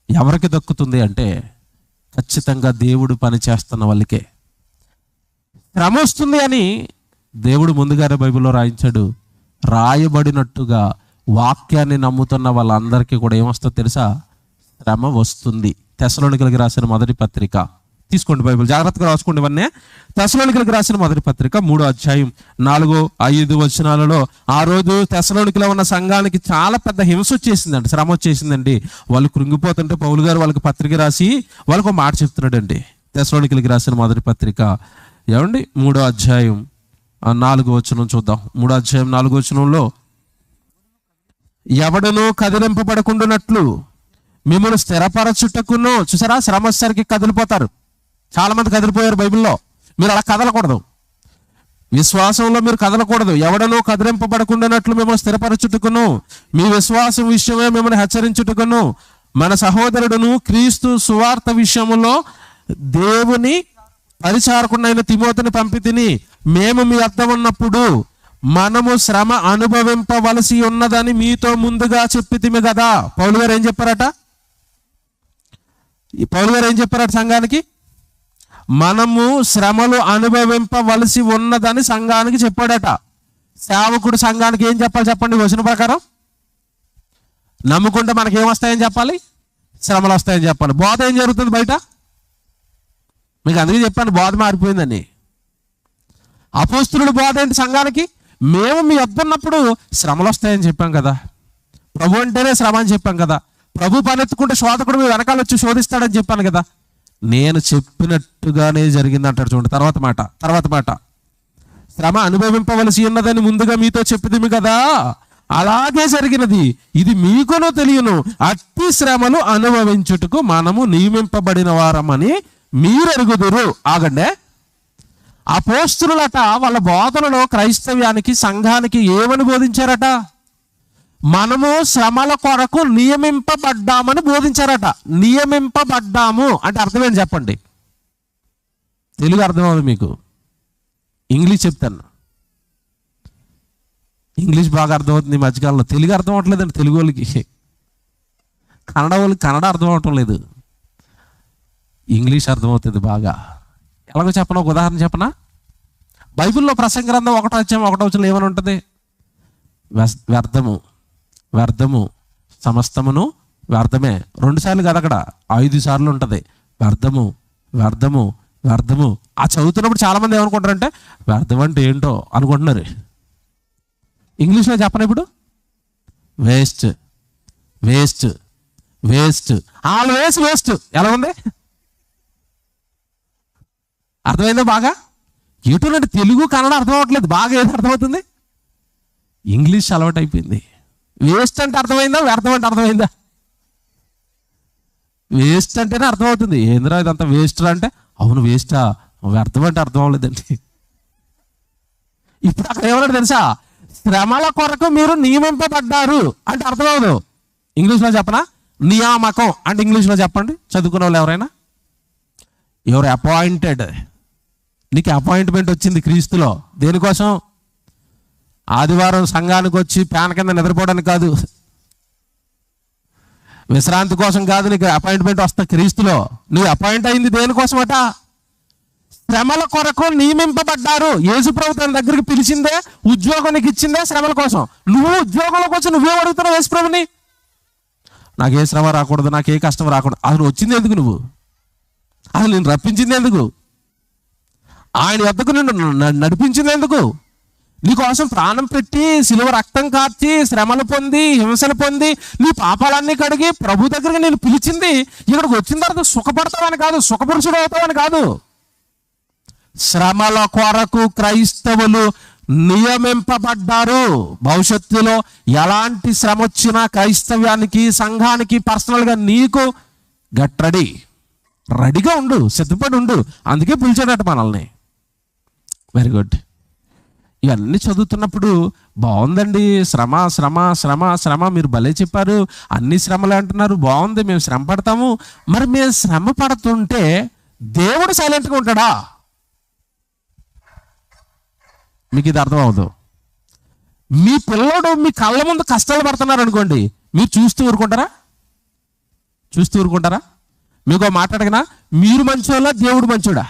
A: ఎవరికి దక్కుతుంది అంటే ఖచ్చితంగా దేవుడు పని చేస్తున్న వాళ్ళకే. శ్రమ వస్తుంది అని దేవుడు ముందుగానే బైబిల్లో రాయించాడు. రాయబడినట్టుగా వాక్యాన్ని నమ్ముతున్న వాళ్ళందరికీ కూడా ఏమొస్తుందో తెలుసా? శ్రమ వస్తుంది. తెస్సలోనికీయులకు రాసిన మొదటి పత్రిక తీసుకోండి బైబిల్, జాగ్రత్తగా రాసుకోండి ఇవన్నీ. తెస్సలోనికీయులకు రాసిన మొదటి పత్రిక 3వ అధ్యాయం 4-5 వచనాలలో, ఆ రోజు తెస్సలోనికీలో ఉన్న సంఘానికి చాలా పెద్ద హింస వచ్చేసిందండి, శ్రమ వచ్చేసిందండి. వాళ్ళు కృంగిపోతుంటే పౌలు గారు వాళ్ళకి పత్రిక రాసి వాళ్ళకు మాట చెప్తున్నాడండి. తెస్సలోనికీయులకు రాసిన మొదటి పత్రిక ఏమండి 3వ అధ్యాయం 4వ వచనం చూద్దాం. 3వ అధ్యాయం 4వ వచనంలో, ఎవడనూ కదిలింపబడకుండానట్లు మిమ్మల్ని స్థిరపరచుటకును. చూసారా, శ్రమ వచ్చేసరికి కదిలిపోతారు. చాలా మంది కదిలిపోయారు బైబిల్లో. మీరు అలా కదలకూడదు, విశ్వాసంలో మీరు కదలకూడదు. ఎవడనూ కదిలింపబడకుండానట్లు మిమ్మల్ని స్థిరపరచుటకును, మీ విశ్వాసం విషయమే మిమ్మల్ని హెచ్చరించుటకును, మన సహోదరుడును క్రీస్తు సువార్త విషయములో దేవుని పరిచారకుడైన తిమోతిని పంపితిని. మేము మీ వద్ద ఉన్నప్పుడు మనము శ్రమ అనుభవింపవలసి ఉన్నదని మీతో ముందుగా చెప్పితిమి కదా. పౌలు గారు ఏం చెప్పారట? సంఘానికి? మనము శ్రమలు అనుభవింపవలసి ఉన్నదని సంఘానికి చెప్పాడట. సేవకుడు సంఘానికి ఏం చెప్పాలి చెప్పండి? వచన ప్రకారం నమ్ముకుంటే మనకి ఏమొస్తాయని చెప్పాలి? శ్రమలు వస్తాయని చెప్పాలి. బోధ ఏం జరుగుతుంది బయట? మీకు అందుకే చెప్పాను, బోధ మారిపోయిందని. అపోస్తలుడు బోధ ఏంటి సంఘానికి? మేము మీ వద్ద ఉన్నప్పుడు శ్రమలు వస్తాయని చెప్పాం కదా, ప్రభు అంటేనే శ్రమ అని చెప్పాం కదా, ప్రభు పనెత్తుకుంటే శోధకుడు మీ వెనకాల వచ్చి శోధిస్తాడని చెప్పాను కదా. నేను చెప్పినట్టుగానే జరిగింది అంటాడు. చూడండి తర్వాత మాట, శ్రమ అనుభవింపవలసి ఉన్నదని ముందుగా మీతో చెప్పిదిమి కదా, అలాగే జరిగినది. ఇది మీకునూ తెలియను, అట్టి శ్రమలు అనుభవించుటకు మనము నియమింపబడిన వారమని మీరు ఎరుగుదురు. ఆగండే, అపోస్తలులట వాళ్ళ బోధనలో క్రైస్తవ్యానికి సంఘానికి ఏమని బోధించారట? మనము శ్రమల కొరకు నియమింపబడ్డామని బోధించారట. నియమింపబడ్డాము అంటే అర్థమేంటి చెప్పండి? తెలుగు అర్థమవుతుంది మీకు, ఇంగ్లీష్ చెప్తాను. ఇంగ్లీష్ బాగా అర్థమవుతుంది ఈ మధ్యకాలంలో, తెలుగు అర్థం అవట్లేదండి తెలుగు వాళ్ళకి. కన్నడ వాళ్ళకి కన్నడ అర్థం అవటం లేదు, ఇంగ్లీష్ అర్థమవుతుంది బాగా. ఎలాగో చెప్పనా, ఒక ఉదాహరణ చెప్పనా? బైబిల్లో ప్రసంగ గ్రంథం 1వ అధ్యాయం 1వ వచనం ఏమని ఉంటుంది? వ్యర్థము సమస్తమును వ్యర్థమే. 2 సార్లు కదా, అక్కడ 5 సార్లు ఉంటుంది వ్యర్థము. ఆ చదువుతున్నప్పుడు చాలా మంది ఏమనుకుంటారంటే వ్యర్థం అంటే ఏంటో అనుకుంటున్నారు. ఇంగ్లీష్లో చెప్పను ఇప్పుడు, వేస్ట్ ఆల్వేస్ వేస్ట్. ఎలా ఉంది? అర్థమైందా బాగా? ఎటువంటి తెలుగు కన్నడ అర్థం అవ్వట్లేదు, బాగా ఏది అర్థమవుతుంది? ఇంగ్లీష్ అలవాటు అయిపోయింది. వేస్ట్ అంటే అర్థమైందా? వ్యర్థం అంటే అర్థమైందా? వేస్ట్ అంటేనే అర్థమవుతుంది. ఏంద్రా ఇదంతా వేస్ట్ అంటే, అవును వేస్టా, వ్యర్థం అంటే అర్థం అవ్వలేదండి. ఇప్పుడు అక్కడ ఏమన్నా తెలుసా? శ్రమల కొరకు మీరు నియమింపబడ్డారు అంటే అర్థం అవ్వదు. ఇంగ్లీష్లో చెప్పనా? నియామకం అంటే ఇంగ్లీష్లో చెప్పండి చదువుకున్న వాళ్ళు ఎవరైనా. ఎవరు అపాయింటెడ్, నీకు అపాయింట్మెంట్ వచ్చింది క్రీస్తులో. దేనికోసం? ఆదివారం సంఘానికి వచ్చి ఫ్యాన్ కింద నిద్రపోవడానికి కాదు, విశ్రాంతి కోసం కాదు. నీకు అపాయింట్మెంట్ వస్తా క్రీస్తులో. నువ్వు అపాయింట్ అయింది దేనికోసమట? శ్రమల కొరకు నియమింపబడ్డారు. యేసుప్రభు తన దగ్గరికి పిలిచిందే, ఉద్యోగం నీకు ఇచ్చిందే శ్రమల కోసం. నువ్వు ఉద్యోగంలోకి వచ్చి నువ్వే అడుగుతున్నావు యేసుప్రభుని, నాకు ఏ శ్రమ రాకూడదు, నాకు ఏ కష్టం రాకూడదు. అసలు వచ్చింది ఎందుకు? నువ్వు అసలు నేను రప్పించింది ఎందుకు? ఆయన వద్దకు నిన్ను నడిపించింది ఎందుకు? నీకోసం ప్రాణం పెట్టి సిలువ రక్తం కార్చి శ్రమలు పొంది హింసలు పొంది నీ పాపాలన్నీ కడిగి ప్రభు దగ్గరికి నేను పిలిచింది ఇక్కడికి వచ్చిన తర్వాత సుఖపడతావని కాదు, సుఖపురుషుడు అవుతావని కాదు. శ్రమల కొరకు క్రైస్తవులు నియమింపబడ్డారు. భవిష్యత్తులో ఎలాంటి శ్రమ వచ్చినా క్రైస్తవ్యానికి సంఘానికి పర్సనల్గా నీకు రెడీగా ఉండు, సిద్ధపడి ఉండు. అందుకే పిలిచాడట మనల్ని. Very good. ఇవన్నీ చదువుతున్నప్పుడు బాగుందండి, శ్రమ శ్రమ శ్రమ శ్రమ, మీరు భలే చెప్పారు, అన్ని శ్రమలే అంటున్నారు, బాగుంది, మేము శ్రమ పడతాము. మరి మేము శ్రమ పడుతుంటే దేవుడు సైలెంట్గా ఉంటాడా? మీకు ఇది అర్థం అవ్వదు. మీ పిల్లడు మీ కళ్ళ ముందు కష్టాలు పడుతున్నారు అనుకోండి, మీరు చూస్తూ ఊరుకుంటారా? మీకు మాట్లాడగనా, మీరు మంచోళ్ళ దేవుడు మంచోడా?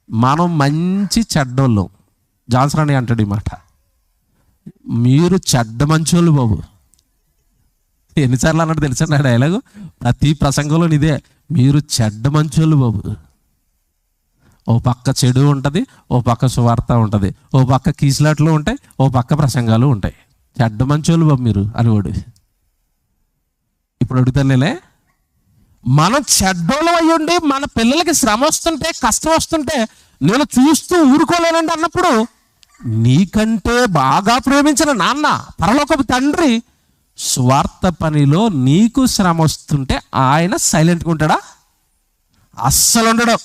A: మనం మంచి చెడ్డోళ్ళం. జాన్సన్ అని అంటాడు ఈ మాట. మీరు చెడ్డ మంచోళ్ళు బాబు, ఎన్నిసార్లు అన్నాడు తెలుసా నా డైలాగు? ప్రతి ప్రసంగంలో ఇదే, మీరు చెడ్డ మంచోళ్ళు బాబు. ఓ పక్క చెడు ఉంటుంది, ఓ పక్క సువార్త ఉంటుంది, ఓ పక్క కీసులాట్లు ఉంటాయి, ఓ పక్క ప్రసంగాలు ఉంటాయి. చెడ్డ మంచోళ్ళు బాబు మీరు అనేవాడు. ఇప్పుడు అడుగుతానులే, మనం చెడ్డోళ్ళం అయ్యుండి మన పిల్లలకి శ్రమ వస్తుంటే, కష్టం వస్తుంటే నేను చూస్తూ ఊరుకోలేనండి అన్నప్పుడు, నీకంటే బాగా ప్రేమించిన నాన్న, పరలోకపు తండ్రి స్వార్థ పనిలో నీకు శ్రమ వస్తుంటే ఆయన సైలెంట్గా ఉంటాడా? అస్సలు ఉండడు.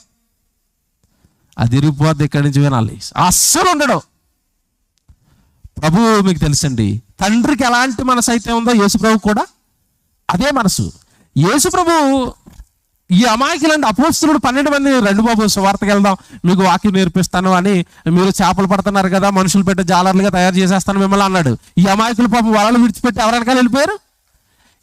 A: అది ఇరిగిపోద్ది, ఇక్కడి నుంచి వినాలి. అస్సలు ఉండడు. ప్రభువు మీకు తెలుసండి, తండ్రికి ఎలాంటి మనసు అయితే ఉందో యేసుప్రభు కూడా అదే మనసు. యేసుప్రభు ఈ అమాయకులండి అపోస్తలుడు 12 మంది, రెండు బాబు సువార్తకి వెళ్దాం, మీకు వాక్యం నేర్పిస్తాను అని, మీరు చేపలు పడుతున్నారు కదా, మనుషులు పెట్టి జాలర్లుగా తయారు చేసేస్తాను మిమ్మల్ని అన్నాడు. ఈ అమాయకులు పాపం వలలు విడిచిపెట్టి ఎవరు వెనకాల వెళ్ళిపోయారు?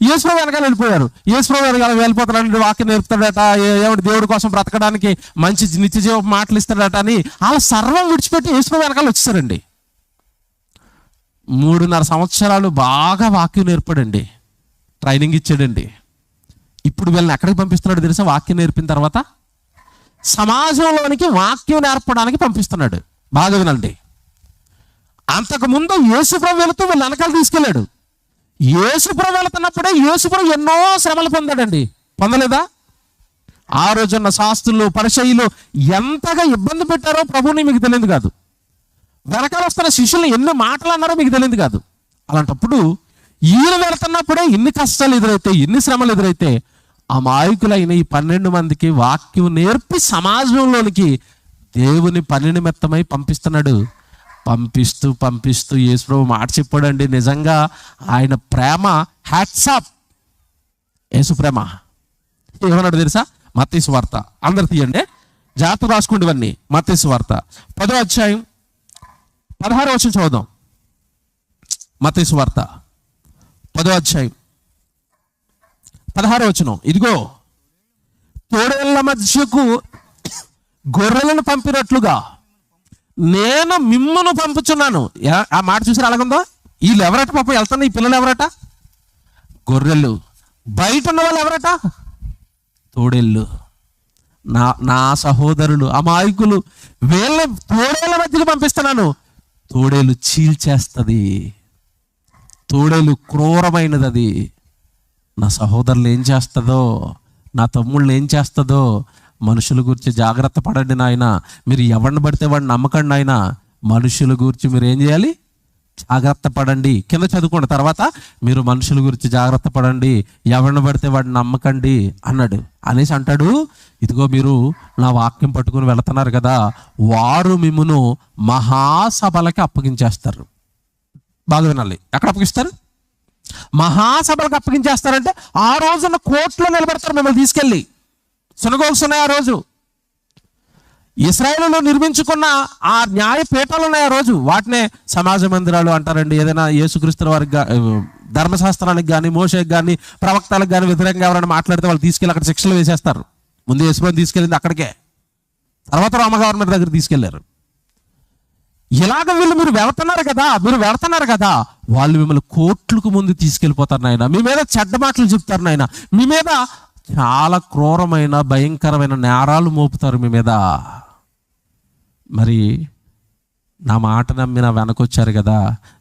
A: యేసుప్రభు వెనకాల వెళ్ళిపోయారు. యేసుప్రభు వెనకాల వెళ్ళిపోతాడని వాక్యం నేర్పుతాడట, ఏమిటి దేవుడి కోసం బ్రతకడానికి మంచి నిత్య జీవ మాటలు ఇస్తాడట అని వాళ్ళ సర్వం విడిచిపెట్టి యేసుప్రభు వెనకాల వచ్చేసారండి. 3.5 సంవత్సరాలు బాగా వాక్యం నేర్పాడండి, ట్రైనింగ్ ఇచ్చాడండి. ఇప్పుడు వీళ్ళని ఎక్కడికి పంపిస్తున్నాడు తెలుసా? వాక్యం నేర్పిన తర్వాత సమాజంలోనికి వాక్యం నేర్పడానికి పంపిస్తున్నాడు. బాగా వినండి. అంతకుముందు యేసుప్రభు వెళుతూ వీళ్ళు వెనకాల తీసుకెళ్ళాడు. యేసుప్రభు వెళుతున్నప్పుడే యేసుప్రభు ఎన్నో శ్రమలు పొందాడండి. పొందలేదా? ఆ రోజున్న శాస్త్రులు, పరిసయ్యులు ఎంతగా ఇబ్బంది పెట్టారో ప్రభువుని మీకు తెలియదు కాదు. వెనకాల వస్తున్న శిష్యులు ఎన్ని మాటలు అన్నారో మీకు తెలియదు కాదు. అలాంటప్పుడు ఈయన వెళుతున్నప్పుడే ఎన్ని కష్టాలు ఎదురైతే, ఎన్ని శ్రమలు ఎదురైతే, అమాయకులైన ఈ 12 మందికి వాక్యం నేర్పి సమాజంలోనికి దేవుని పని నిమిత్తమై పంపిస్తున్నాడు. పంపిస్తూ పంపిస్తూ యేసుప్రభు మాట చెప్పాడండి. నిజంగా ఆయన ప్రేమ హ్యాట్స్ ఆఫ్. యేసు ప్రేమ ఏమన్నాడు తెలుసా? మత్తయి సువార్త, అందరు తీయండి, జాగ్రత్త రాసుకోండి ఇవన్నీ. మత్తయి సువార్త 10వ అధ్యాయం 16వ వచనం చదువుదాం. మత్తయి సువార్త 10వ అధ్యాయం 16వ వచనం. ఇదిగో తోడేళ్ల మధ్యకు గొర్రెలను పంపినట్లుగా నేను మిమ్మును పంపుచున్నాను. ఆ మాట చూసారు అలాగుందో? వీళ్ళు ఎవరట పాప వెళ్తున్నా? ఈ పిల్లలు ఎవరట? గొర్రెలు. బయట ఉన్న వాళ్ళు ఎవరట? తోడేళ్ళు. నా సహోదరులు అమాయకులు, వీళ్ళని తోడేళ్ల మధ్యకు పంపిస్తున్నాను. తోడేలు చీల్చేస్తుంది, తోడేలు క్రూరమైనది. అది నా సహోదరులు ఏం చేస్తుందో, నా తమ్ముళ్ళు ఏం చేస్తుందో, మనుషుల గురించి జాగ్రత్త పడండి నాయన. మీరు ఎవరిని పడితే వాడిని నమ్మకండి నాయన. మనుషుల గురించి మీరు ఏం చేయాలి? జాగ్రత్త పడండి. కింద చదువుకోండి. తర్వాత మీరు మనుషుల గురించి జాగ్రత్త పడండి, ఎవరిని పడితే వాడిని నమ్మకండి అన్నాడు. అనేసి అంటాడు, ఇదిగో మీరు నా వాక్యం పట్టుకుని వెళుతున్నారు కదా, వారు మిమ్మును మహాసభలకి అప్పగించేస్తారు. బాగా వినాలి. ఎక్కడ అప్పగిస్తారు? మహాసభలకు అప్పగించేస్తారంటే ఆ రోజున కోర్టులో నిలబెడతారు మిమ్మల్ని తీసుకెళ్ళి. సినగోగ్స్ ఉన్నాయి ఆ రోజు. ఇశ్రాయేలులో నిర్మించుకున్న ఆ న్యాయపీఠాలు ఉన్నాయి ఆ రోజు. వాటినే సమాజ మందిరాలు అంటారండి. ఏదైనా యేసుక్రీస్తు వారికి ధర్మశాస్త్రానికి కానీ, మోషేకి కానీ, ప్రవక్తలకు కానీ వ్యతిరేకంగా ఎవరైనా మాట్లాడితే వాళ్ళు తీసుకెళ్ళి అక్కడ శిక్షలు వేసేస్తారు. ముందు యేసుప్రభుని తీసుకెళ్ళింది అక్కడికే, తర్వాత రోమ గవర్నమెంట్ దగ్గర తీసుకెళ్లారు. ఇలాగ వీళ్ళు మీరు వెళుతున్నారు కదా, వాళ్ళు మిమ్మల్ని కోర్టులకు ముందు తీసుకెళ్ళిపోతారు నాయన. మీ మీద చెడ్డ మాటలు చెప్తారు నాయన. మీ మీద చాలా క్రూరమైన భయంకరమైన నేరాలు మోపుతారు మీ మీద. మరి నా మాట నమ్మి నా వెనకొచ్చారు కదా,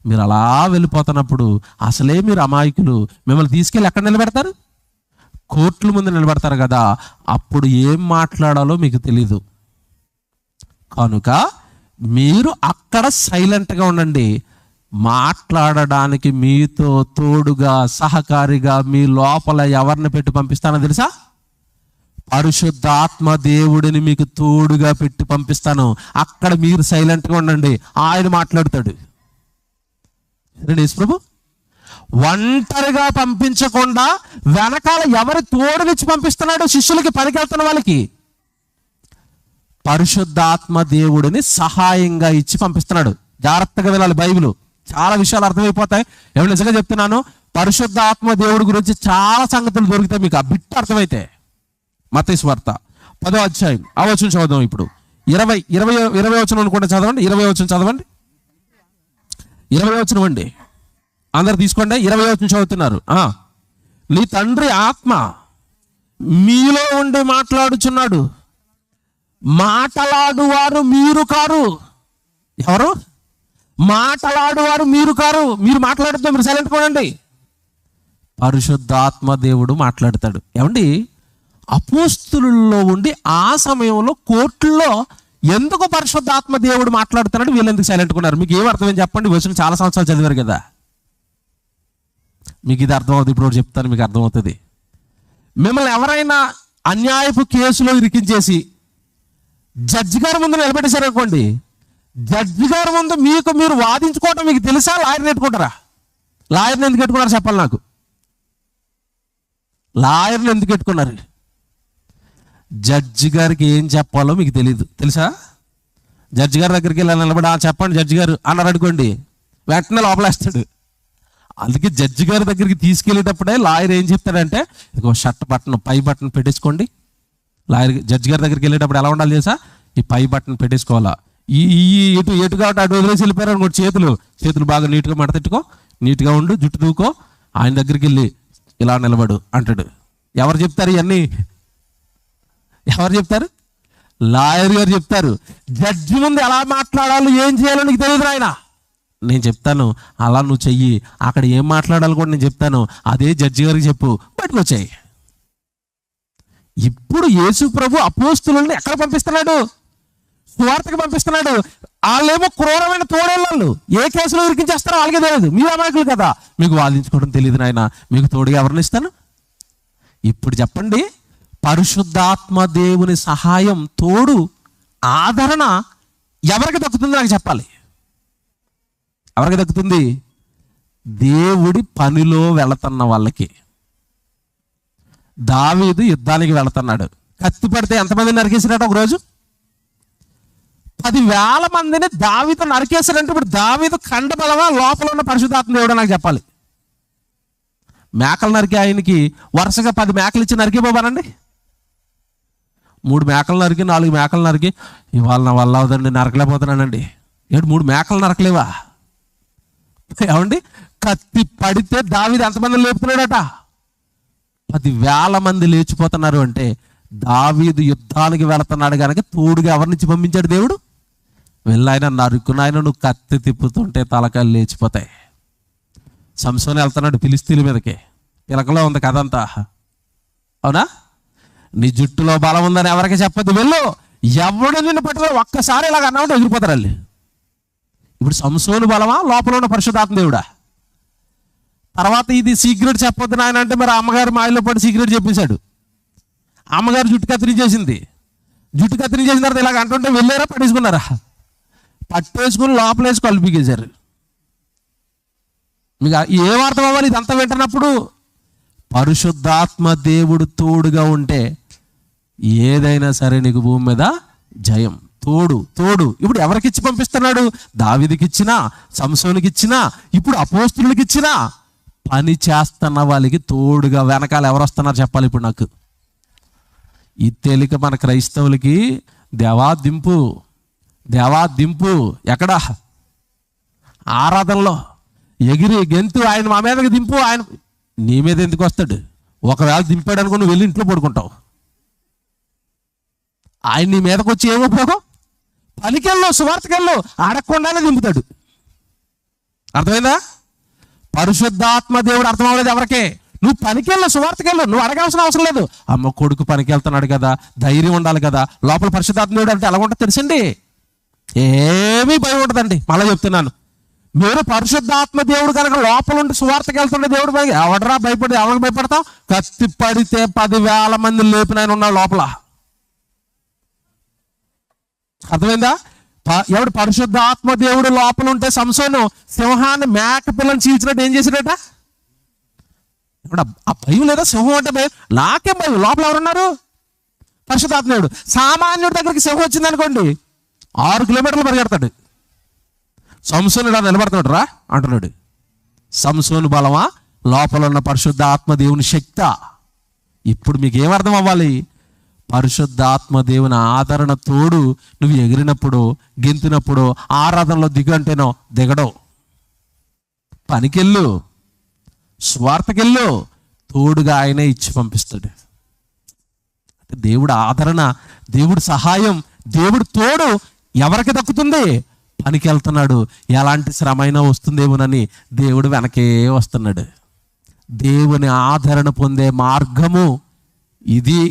A: మీరు అలా వెళ్ళిపోతున్నప్పుడు అసలే మీరు అమాయకులు, మిమ్మల్ని తీసుకెళ్ళి ఎక్కడ నిలబెడతారు? కోర్టుల ముందు నిలబెడతారు కదా. అప్పుడు ఏం మాట్లాడాలో మీకు తెలీదు. కనుక మీరు అక్కడ సైలెంట్గా ఉండండి. మాట్లాడడానికి మీతో తోడుగా, సహకారిగా మీ లోపల ఎవరిని పెట్టి పంపిస్తానో తెలుసా? పరిశుద్ధాత్మ దేవుడిని మీకు తోడుగా పెట్టి పంపిస్తాను. అక్కడ మీరు సైలెంట్గా ఉండండి, ఆయన మాట్లాడతాడు. యేసు ప్రభు ఒంటరిగా పంపించకుండా వెనకాల ఎవరి తోడునిచ్చి పంపిస్తున్నాడు? శిష్యులకి, పనికి వెళ్తున్న వాళ్ళకి పరిశుద్ధాత్మ దేవుడిని సహాయంగా ఇచ్చి పంపిస్తున్నాడు. జాగ్రత్తగా వినాలి. బైబిల్ చాలా విషయాలు అర్థమైపోతాయి. ఎవరు నిజంగా చెప్తున్నాను, పరిశుద్ధాత్మ దేవుడి గురించి చాలా సంగతులు దొరుకుతాయి మీకు ఆ బిట్టు అర్థమైతే. మత్తయి సువార్త 10వ అధ్యాయం ఆ వచనం చదువుదాం. ఇప్పుడు 20 వచనం అనుకుంటే చదవండి. 20 వచనం చదవండి. 20 వచనం అండి, అందరు తీసుకోండి. 20 వచనం చదువుతున్నారు. నీ తండ్రి ఆత్మ మీలో ఉండి మాట్లాడుచున్నాడు. మాటలాడువారు మీరు కారు. ఎవరు? మాటలాడువారు మీరు కారు. మీరు మాట్లాడితే మీరు సైలెంట్ కొనండి. పరిశుద్ధాత్మ దేవుడు మాట్లాడతాడు. ఏమండి, అపోస్తులుల్లో ఉండి ఆ సమయంలో కోర్టులో ఎందుకు పరిశుద్ధాత్మ దేవుడు మాట్లాడుతున్నాడు, వీళ్ళు ఎందుకు సైలెంట్ కొన్నారు? మీకు ఏం అర్థమైంది చెప్పండి. వచ్చిన చాలా సంవత్సరాలు చదివారు కదా, మీకు ఇది అర్థమవుతుంది. ఇప్పుడు చెప్తాను, మీకు అర్థమవుతుంది. మిమ్మల్ని ఎవరైనా అన్యాయపు కేసులో ఇరికించేసి జడ్జి గారి ముందు నిలబెట్టేశారు అనుకోండి, జడ్జి గారి ముందు మీరు వాదించుకోవటం మీకు తెలుసా? లాయర్ని పెట్టుకుంటారా? లాయర్ని ఎందుకు పెట్టుకున్నారు చెప్పాలి నాకు. లాయర్ని ఎందుకు పెట్టుకున్నారు? జడ్జి గారికి ఏం చెప్పాలో మీకు తెలియదు, తెలుసా? జడ్జి గారి దగ్గరికి వెళ్ళి నిలబడి చెప్పండి జడ్జి గారు అన్నారు అనుకోండి, వెంటనే లోపలేస్తాడు. అందుకే జడ్జి గారి దగ్గరికి తీసుకెళ్ళేటప్పుడే లాయర్ ఏం చెప్తాడంటే, ఇదిగో షర్ట్ బటన్ పై బటన్ పెట్టేసుకోండి. జడ్జి గారి దగ్గరికి వెళ్ళేటప్పుడు ఎలా ఉండాలి తెలుసా? ఈ పై బటన్ పెట్టేసుకోవాలా. ఈ ఎటు కాబట్టి అటు వదిలేసి వెళ్ళిపోయారు అనుకోండి, చేతులు బాగా నీట్గా మడతెట్టుకో, నీట్గా ఉండు, జుట్టు దూకో, ఆయన దగ్గరికి వెళ్ళి ఇలా నిలబడు అంటాడు. ఎవరు చెప్తారు ఇవన్నీ? ఎవరు చెప్తారు? లాయర్ గారు చెప్తారు. జడ్జి ముందు ఎలా మాట్లాడాలో ఏం చేయాలో నీకు తెలియదు ఆయన. నేను చెప్తాను, అలా నువ్వు చెయ్యి. అక్కడ ఏం మాట్లాడాలి కూడా నేను చెప్తాను, అదే జడ్జి గారికి చెప్పు, బయటకు వచ్చాయి. ఇప్పుడు యేసు ప్రభు అపోస్తులను ఎక్కడ పంపిస్తున్నాడు? సువార్తకి పంపిస్తున్నాడు. వాళ్ళేమో క్రూరమైన తోడేళ్ళు. ఏ కేసులో ఇరికించేస్తారో వాళ్ళకే తెలియదు. మీ అమాయకులు కదా, మీకు వాదించుకోవడం తెలియదు నాయన. మీకు తోడుగా ఎవరిని ఇస్తాను? ఇప్పుడు చెప్పండి, పరిశుద్ధాత్మ దేవుని సహాయం, తోడు, ఆదరణ ఎవరికి దక్కుతుంది నాకు చెప్పాలి. ఎవరికి దక్కుతుంది? దేవుడి పనిలో వెళుతున్న వాళ్ళకి. దావీదు యుద్ధానికి వెళుతున్నాడు. కత్తి పడితే ఎంతమందిని నరికేసినట్టు ఒకరోజు? 10,000 మందిని దావీదు నరికేశాడంటే ఇప్పుడు దావీదు కండబలమా, లోపల ఉన్న పరిశుద్ధాత్మ దేవుడు నాకు చెప్పాలి. మేకలు నరికి ఆయనకి వరుసగా 10 మేకలు ఇచ్చి నరికిపోబానండి. 3 మేకలు నరికి 4 మేకలు నరికి ఇవాళ నా వల్ల అవుదండి, నరకలేకపోతున్నానండి. 3 మేకలు నరకలేవా? ఏమండి, కత్తి పడితే దావీదు ఎంతమంది లేపుతున్నాడట? 10,000 మంది లేచిపోతున్నారు. అంటే దావీదు యుద్ధానికి వెళుతున్నాడు కనుక తోడుగా ఎవరినిచ్చి పంపించాడు దేవుడు? వెళ్ళాయన నరుకునాయన, నువ్వు కత్తి తిప్పుతుంటే తలకాయలు లేచిపోతాయి. సంసోను వెళ్తున్నాడు ఫిలిస్తీన్ల మీదకి. పిలకలో ఉంది కథంతా, అవునా? నీ జుట్టులో బలం ఉందని ఎవరికి చెప్పద్దు, వెళ్ళు. ఎవడు నిన్ను పట్టుకొని ఒక్కసారి ఇలాగ అన్నామంటే ఎగిరిపోతారు వాళ్ళు. ఇప్పుడు సంసోను బలమా, లోపల ఉన్న పరిశుద్ధాత్మ దేవుడా? తర్వాత ఇది సీక్రెట్ చెప్పొద్దు నాయన అంటే మరి అమ్మగారు మాయలో పడి సీక్రెట్ చెప్పేశాడు. అమ్మగారు జుట్టు కత్తిరించేసింది. జుట్టు కత్తిరించేసిన తర్వాత ఇలాగ అంటుంటే వెళ్ళారా, పట్టేసుకున్నారా? పట్టేసుకుని లోపలేసి కలిపికేశారు. మీకు ఏం అర్థం అవ్వాలి ఇదంతా వింటున్నప్పుడు? పరిశుద్ధాత్మ దేవుడు తోడుగా ఉంటే ఏదైనా సరే నీకు భూమి మీద జయం. తోడు ఇప్పుడు ఎవరికి ఇచ్చి పంపిస్తున్నాడు? దావీదుకి ఇచ్చినా, సంసోనుకి ఇచ్చినా, ఇప్పుడు అపోస్తులకి ఇచ్చినా, పని చేస్తున్న వాళ్ళకి తోడుగా వెనకాల ఎవరు వస్తున్నారు చెప్పాలి ఇప్పుడు నాకు. ఈ తేలిక మన క్రైస్తవులకి దేవా దింపు ఎక్కడ? ఆరాధనలో ఎగిరి గెంతు, ఆయన మా మీదకి దింపు. ఆయన నీ మీద ఎందుకు వస్తాడు? ఒకవేళ దింపాడు అనుకో, నువ్వు వెళ్ళి ఇంట్లో పడుకుంటావు. ఆయన నీ మీదకి వచ్చి ఏమో ఉపయోగం? పనికెళ్ళు, సువార్తకెళ్ళు, అడగకుండానే దింపుతాడు. అర్థమైందా? పరిశుద్ధాత్మ దేవుడు అర్థం అవ్వలేదు ఎవరికే. నువ్వు పనికెళ్ళు, సువార్తకెళ్ళు, నువ్వు అడగాల్సిన అవసరం లేదు. అమ్మ కొడుకు పనికి వెళ్తున్నాడు కదా, ధైర్యం ఉండాలి కదా. లోపల పరిశుద్ధాత్మ దేవుడు అంటే ఎలా ఉంటుందో తెలుసండి, ఏమీ భయం ఉంటుందండి. మళ్ళీ చెప్తున్నాను, మీరు పరిశుద్ధాత్మ దేవుడు కనుక లోపల ఉండి సువార్తకి వెళ్తుండే దేవుడు ఎవడరా భయపడి, ఎవరికి భయపడతావు? కత్తి పడితే 10,000 మంది లేపిన ఆయన ఉన్నాడు లోపల. అర్థమైందా? ఎవడు పరిశుద్ధాత్మ దేవుడు లోపల ఉంటే సంసోను సింహాన్ని మేక పిల్లని చీల్చినట్టు ఏం చేసినట్ట? ఇప్పుడు ఆ భయం లేదా? సింహం అంటే భయం. నాకేం భయం? లోపల ఎవరున్నారు? పరిశుద్ధాత్మ దేవుడు. సామాన్యుడి దగ్గరికి సింహం వచ్చింది అనుకోండి, 6 కిలోమీటర్లు పరిగెడతాడు. సంసోను ఇలా నిలబడుతున్నాడు, రా అంటున్నాడు. సంసోను బలమా, లోపల ఉన్న పరిశుద్ధాత్మ దేవుని శక్తి. ఇప్పుడు మీకు ఏమర్థం అవ్వాలి? పరిశుద్ధాత్మ దేవుని ఆదరణ తోడు. నువ్వు ఎగిరినప్పుడు, గెంతినప్పుడు, ఆరాధనలో దిగంటేనో దిగడవు. పనికెళ్ళు, స్వార్థకెళ్ళు, తోడుగా ఆయనే ఇచ్చి పంపిస్తాడు. అంటే దేవుడు ఆదరణ, దేవుడు సహాయం, దేవుడు తోడు ఎవరికి దక్కుతుంది? పనికి వెళ్తున్నాడు, ఎలాంటి శ్రమ అయినా వస్తుందేమోనని దేవుడు వెనకే వస్తున్నాడు. దేవుని ఆదరణ పొందే మార్గము ఇది.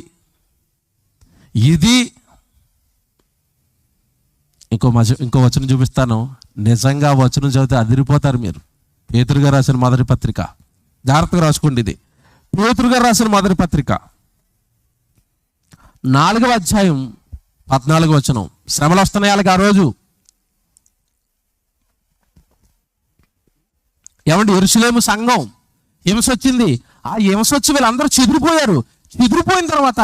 A: ఇంకో వచనం చూపిస్తాను. నిజంగా వచనం చదివితే అదిరిపోతారు మీరు. పేతురు గారు రాసిన మొదటి పత్రిక, జాగ్రత్తగా రాసుకోండి. ఇది పేతురు గారు రాసిన మొదటి పత్రిక 4వ అధ్యాయం 14వ వచనం. శ్రమలు వస్తున్నాయి వాళ్ళకి ఆ రోజు. ఏమంటే యెరూషలేము సంఘం హింస వచ్చింది. ఆ హింస వచ్చి వీళ్ళందరూ చెదిరిపోయారు. చెదిరిపోయిన తర్వాత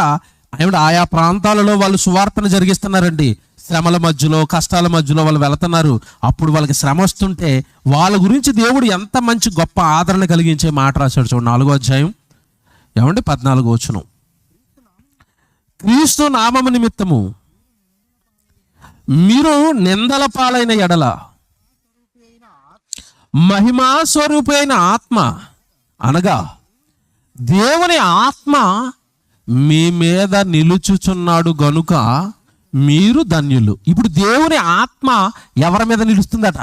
A: ఏమంటే ఆయా ప్రాంతాలలో వాళ్ళు సువార్తను జరిగిస్తున్నారండి. శ్రమల మధ్యలో, కష్టాల మధ్యలో వాళ్ళు వెళుతున్నారు. అప్పుడు వాళ్ళకి శ్రమ వస్తుంటే వాళ్ళ గురించి దేవుడు ఎంత మంచి గొప్ప ఆదరణ కలిగించే మాట రాశాడు చూడండి. 4వ అధ్యాయం 14వ వచనం. క్రీస్తు నామము నిమిత్తము మీరు నిందల పాలైన ఎడల మహిమా స్వరూపైన ఆత్మ అనగా దేవుని ఆత్మ మీ మీద నిలుచుచున్నాడు గనుక మీరు ధన్యులు. ఇప్పుడు దేవుని ఆత్మ ఎవరి మీద నిలుస్తుందట?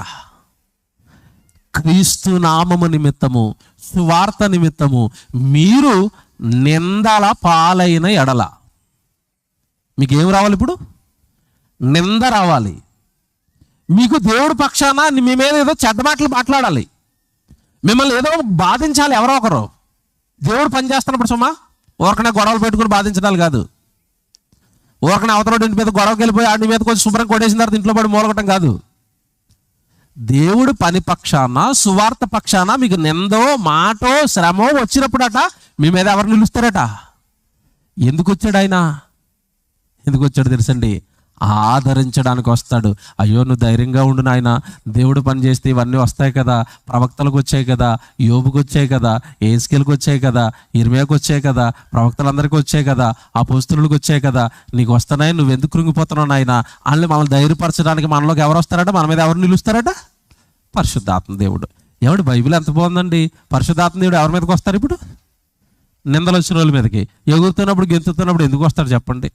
A: క్రీస్తు నామము నిమిత్తము, సువార్త నిమిత్తము మీరు నిందల పాలైన ఎడల. మీకేం రావాలి? ఇప్పుడు నింద రావాలి. మీకు దేవుడి పక్షాన మీ మీద ఏదో చెడ్డ మాటలు మాట్లాడాలి, మిమ్మల్ని ఏదో బాధించాలి ఎవరో ఒకరు. దేవుడు పని చేస్తున్నప్పుడు సుమా ఊరకనే గొడవలు పెట్టుకుని బాధించడాలు కాదు. ఊరకనే అవతల ఇంటి మీద గొడవకి వెళ్ళిపోయి ఆడి మీద కొంచెం శుభ్రం కొట్టేసిన తర్వాత ఇంట్లో పడి మూలగటం కాదు. దేవుడు పని పక్షాన, సువార్త పక్షాన మీకు నిందో మాటో శ్రమో వచ్చినప్పుడట మీ మీద ఎవరు నిలుస్తారట? ఎందుకు వచ్చాడు ఆయన? ఎందుకు వచ్చాడు తెలుసండి? ఆదరించడానికి వస్తాడు. అయ్యో నువ్వు ధైర్యంగా ఉండు నాయన, దేవుడు పని చేస్తే ఇవన్నీ వస్తాయి కదా. ప్రవక్తలకు వచ్చాయి కదా, యోబుకు వచ్చాయి కదా, ఏస్కేల్కి వచ్చాయి కదా, ఇర్మియాకు వచ్చాయి కదా, ప్రవక్తలందరికీ వచ్చాయి కదా, అపోస్తలులకు వచ్చాయి కదా. నీకు వస్తున్నాయి, నువ్వు ఎందుకు కృంగిపోతున్నావు నాయన అని మనల్ని ధైర్యపరచడానికి మనలోకి ఎవరు వస్తారట? మన మీద ఎవరు నిలుస్తారట? పరిశుద్ధాత్మ దేవుడు. ఎవడు బైబిల్ ఎంత బాగుందండి. పరిశుద్ధాత్మ దేవుడు ఎవరి మీదకి వస్తారు? ఇప్పుడు నిందలు వచ్చిన వాళ్ళ మీదకి. ఎగురుతున్నప్పుడు గెంతుతున్నప్పుడు ఎందుకు వస్తారు చెప్పండి?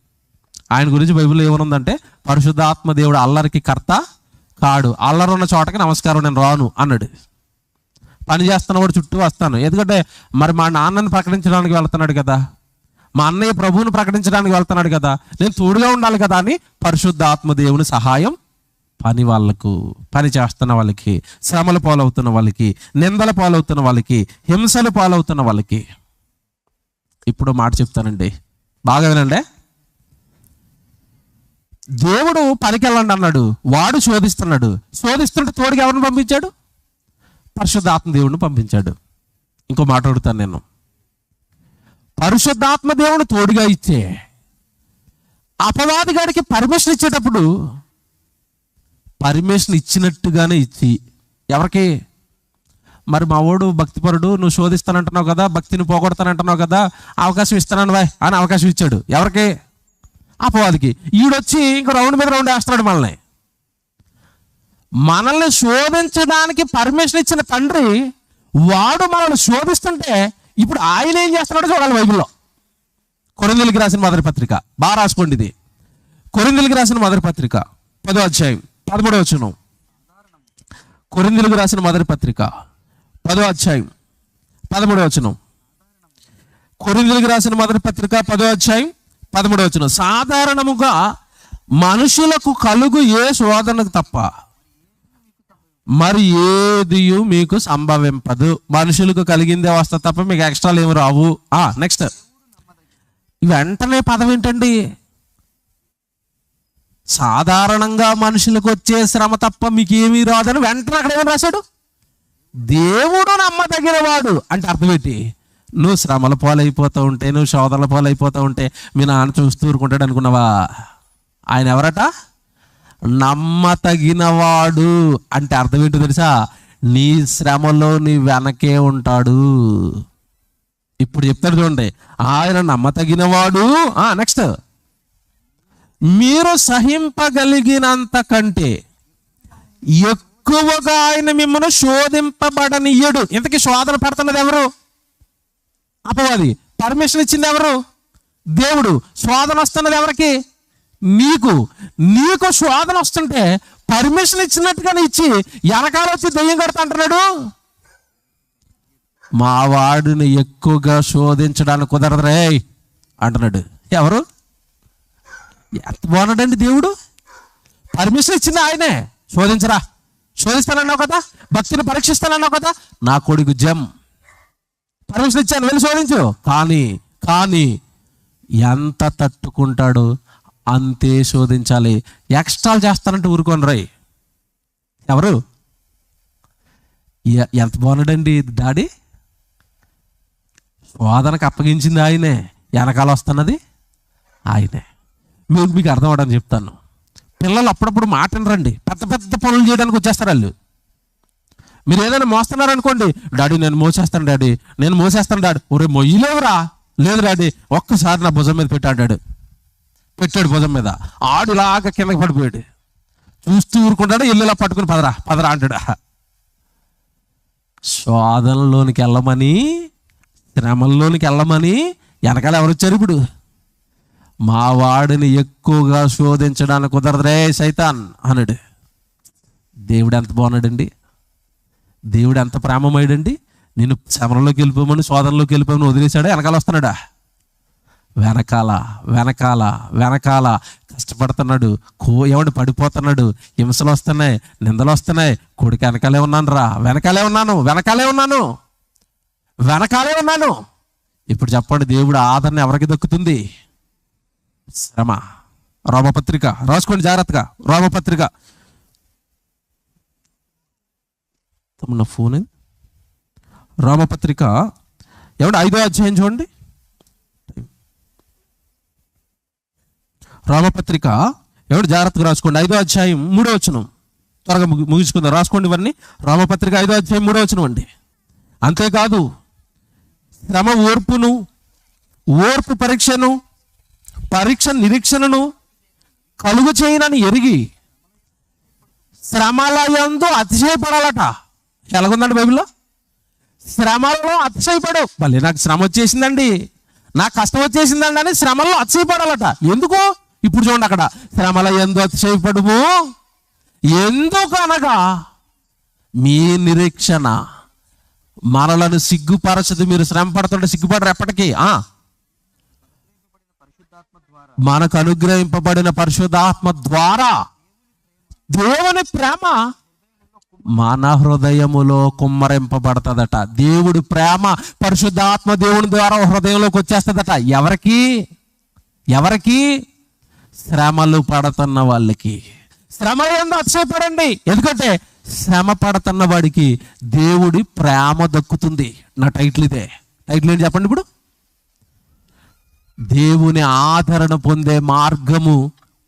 A: ఆయన గురించి బైబిల్లో ఏమనుందంటే పరిశుద్ధాత్మ దేవుడు అల్లరికి కర్త కాడు, అల్లరి ఉన్న చోటకి నమస్కారం నేను రాను అన్నాడు. పని చేస్తున్నవాడు చుట్టూ వస్తాను, ఎందుకంటే మరి మా నాన్నని ప్రకటించడానికి వెళ్తున్నాడు కదా, మా అన్నయ్య ప్రభువుని ప్రకటించడానికి వెళ్తున్నాడు కదా, నేను తోడుగా ఉండాలి కదా అని పరిశుద్ధాత్మ దేవుని సహాయం పని వాళ్ళకు, పని చేస్తున్న వాళ్ళకి, శ్రమల పాలవుతున్న వాళ్ళకి, నిందల పాలవుతున్న వాళ్ళకి, హింసలు పాలవుతున్న వాళ్ళకి. ఇప్పుడు మాట చెప్తానండి, బాగా వినండి. దేవుడు పనికి వెళ్ళండి అన్నాడు, వాడు శోధిస్తున్నాడు. శోధిస్తుంటే తోడుగా ఎవరిని పంపించాడు? పరిశుద్ధాత్మ దేవుడిని పంపించాడు. ఇంకో మాట అడుగుతాను నేను. పరిశుద్ధాత్మ దేవుడు తోడుగా ఇచ్చే అపవాది గాడికి పర్మిషన్ ఇచ్చేటప్పుడు పర్మిషన్ ఇచ్చినట్టుగానే ఇచ్చి, ఎవరికి? మరి మా వాడు భక్తిపరుడు, నువ్వు శోధిస్తానంటున్నావు కదా, భక్తిని పోగొడతానంటున్నావు కదా, అవకాశం ఇస్తానని వాయ్ అని అవకాశం ఇచ్చాడు. ఎవరికి? అపవాదికి. ఈడొచ్చి ఇంకో రౌండ్ మీద రౌండ్ వేస్తున్నాడు మనల్ని శోధించడానికి పర్మిషన్ ఇచ్చిన తండ్రి వాడు మనల్ని శోధిస్తుంటే ఇప్పుడు ఆయన ఏం చేస్తున్నాడో చూడాలి బైబిల్లో. కొరింథీయులకు రాసిన మొదటి పత్రిక, బాగా రాసుకోండి. ఇది కొరింథీయులకు రాసిన మొదటి పత్రిక 10వ అధ్యాయం 13వ వచనం. కొరింథీయులకు రాసిన మొదటి పత్రిక 10వ అధ్యాయం 13వ వచనం. కొరింథీయులకు రాసిన మొదటి పత్రిక 10వ అధ్యాయం 13వ వచనం. సాధారణముగా మనుషులకు కలుగు ఏ శోధనకు తప్ప మరి ఏది మీకు సంభవింపదు. మనుషులకు కలిగిందే వస్తా తప్ప మీకు ఎక్స్ట్రాలు ఏమి రావు. నెక్స్ట్, వెంటనే పదం ఏంటండి? సాధారణంగా మనుషులకు వచ్చే శ్రమ తప్ప మీకు ఏమీ రాదని వెంటనే అక్కడ ఏమని రాశాడు? దేవుడు నమ్మదగిన వాడు. అంటే అర్థం ఏంటి? నువ్వు శ్రమల పాలైపోతూ ఉంటే, నువ్వు శోధనల పాలైపోతూ ఉంటే మీ నాన్న చూస్తూ ఊరుకుంటాడు అనుకున్నావా? ఆయన ఎవరట? నమ్మతగినవాడు. అంటే అర్థం ఏంటో తెలుసా? నీ శ్రమలో నీ వెనకే ఉంటాడు. ఇప్పుడు చెప్తాడు చూడండి, ఆయన నమ్మతగినవాడు. నెక్స్ట్, మీరు సహింపగలిగినంత కంటే ఎక్కువగా ఆయన మిమ్మల్ని శోధింపబడనియ్యడు. ఇంతకీ శోధన పెడుతున్నది ఎవరు? అపవాది. పర్మిషన్ ఇచ్చింది ఎవరు? దేవుడు. శోధన వస్తున్నది ఎవరికి? నీకు. నీకు శోధన వస్తుంటే పర్మిషన్ ఇచ్చినట్టుగానే ఇచ్చి వెనకాల వచ్చి దెయ్యం కడతా అంటున్నాడు. మా వాడిని ఎక్కువగా శోధించడానికి కుదరదు రే అంటున్నాడు. ఎవరు? ఎంత బాగున్నాడండి దేవుడు. పర్మిషన్ ఇచ్చింది ఆయనే. శోధించరా, శోధిస్తానన్నావు కదా, భక్తిని పరీక్షిస్తానన్నావు కదా, నా కొడుకు జమ్ పర్మిషన్ ఇచ్చాను, వెళ్ళి శోధించు. కానీ ఎంత తట్టుకుంటాడు అంతే శోధించాలి. ఎక్స్ట్రాలు చేస్తానంటే ఊరుకోని రై. ఎవరు? ఎంత బాగున్నాడండి డాడీ. శోధనకు అప్పగించింది ఆయనే, వెనకాల వస్తున్నది ఆయనే. మీకు అర్థం అవడానికి చెప్తాను. పిల్లలు అప్పుడప్పుడు మాటను రండి, పెద్ద పెద్ద పనులు చేయడానికి వచ్చేస్తారు వాళ్ళు. మీరు ఏదైనా మోస్తున్నారనుకోండి, డాడీ నేను మోసేస్తాను డాడీ, నేను మోసేస్తాను డాడీ. ఒరే మొయ్యలేవురా. లేదు డాడీ, ఒక్కసారి నా భుజం మీద పెట్టాడు భుజం మీద. ఆడులాగా కిందకి పడిపోయాడు. చూస్తూ ఊరుకుంటాడు, ఇల్లులా పట్టుకుని పదరా అంటాడు. శోధనలోనికి వెళ్ళమని, శ్రమల్లోనికి వెళ్ళమని వెనకాల ఎవరు వచ్చారు ఇప్పుడు? మా వాడిని ఎక్కువగా శోధించడానికి కుదరదురే సైతాన్ అన్నాడు. దేవుడు ఎంత బాగున్నాడండి. దేవుడు ఎంత ప్రేమమయ్యాడండి. నేను శ్రమలోకి వెళ్ళిపోమని, శోధనలోకి వెళ్ళిపోమని వదిలేశాడా? వెనకాల వస్తున్నాడా? వెనకాల కష్టపడుతున్నాడు. ఏమంటే పడిపోతున్నాడు. హింసలు వస్తున్నాయి, నిందలు వస్తున్నాయి. కొడుకు వెనకాలే ఉన్నాను. ఇప్పుడు చెప్పండి, దేవుడు ఆదరణ ఎవరికి దక్కుతుంది? శ్రమ. రోమపత్రిక రాసుకోండి జాగ్రత్తగా. రోమపత్రిక తమ ఫోన్. రోమపత్రిక ఏమంటే 5వ అధ్యాయం చూడండి. రోమపత్రిక ఎవడు జాగ్రత్తగా రాసుకోండి. 5వ అధ్యాయం 3వ వచనం. త్వరగా ముగించుకుందాం. రాసుకోండి ఇవన్నీ. రోమపత్రిక 5వ అధ్యాయం 3వ వచనం అండి. అంతేకాదు శ్రమ ఓర్పు పరీక్ష నిరీక్షణను కలుగు చేయనని ఎరిగి శ్రమలయందు అతిశయపడాలట. ఎలాగుందండి బైబిల్లో? శ్రమలో అతిశయపడు. మళ్ళీ నాకు శ్రమ వచ్చేసిందండి, నాకు కష్టం వచ్చేసిందండి అని శ్రమల్లో అతిశయపడాలట. ఎందుకు? ఇప్పుడు చూడండి అక్కడ, శ్రమలయందు అతిశయపడుము ఎందుకనగా మీ నిరీక్షణ మనలను సిగ్గుపరచదు. మీరు శ్రమ పడుతుంటే సిగ్గుపడరు ఎప్పటికీ. మనకు అనుగ్రహింపబడిన పరిశుద్ధాత్మ ద్వారా దేవుని ప్రేమ మన హృదయములో కుమ్మరింపబడతదట. దేవుడి ప్రేమ పరిశుద్ధాత్మ దేవుని ద్వారా హృదయంలోకి వచ్చేస్తుందట. ఎవరికి? శ్రమలు పడుతున్న వాళ్ళకి. శ్రమ ఏందో అతిశయపడండి, ఎందుకంటే శ్రమ పడుతున్న వాడికి దేవుడి ప్రేమ దక్కుతుంది. నా టైటిల్ ఇదే. టైటిల్ ఏంటి చెప్పండి ఇప్పుడు? దేవుని ఆదరణ పొందే మార్గము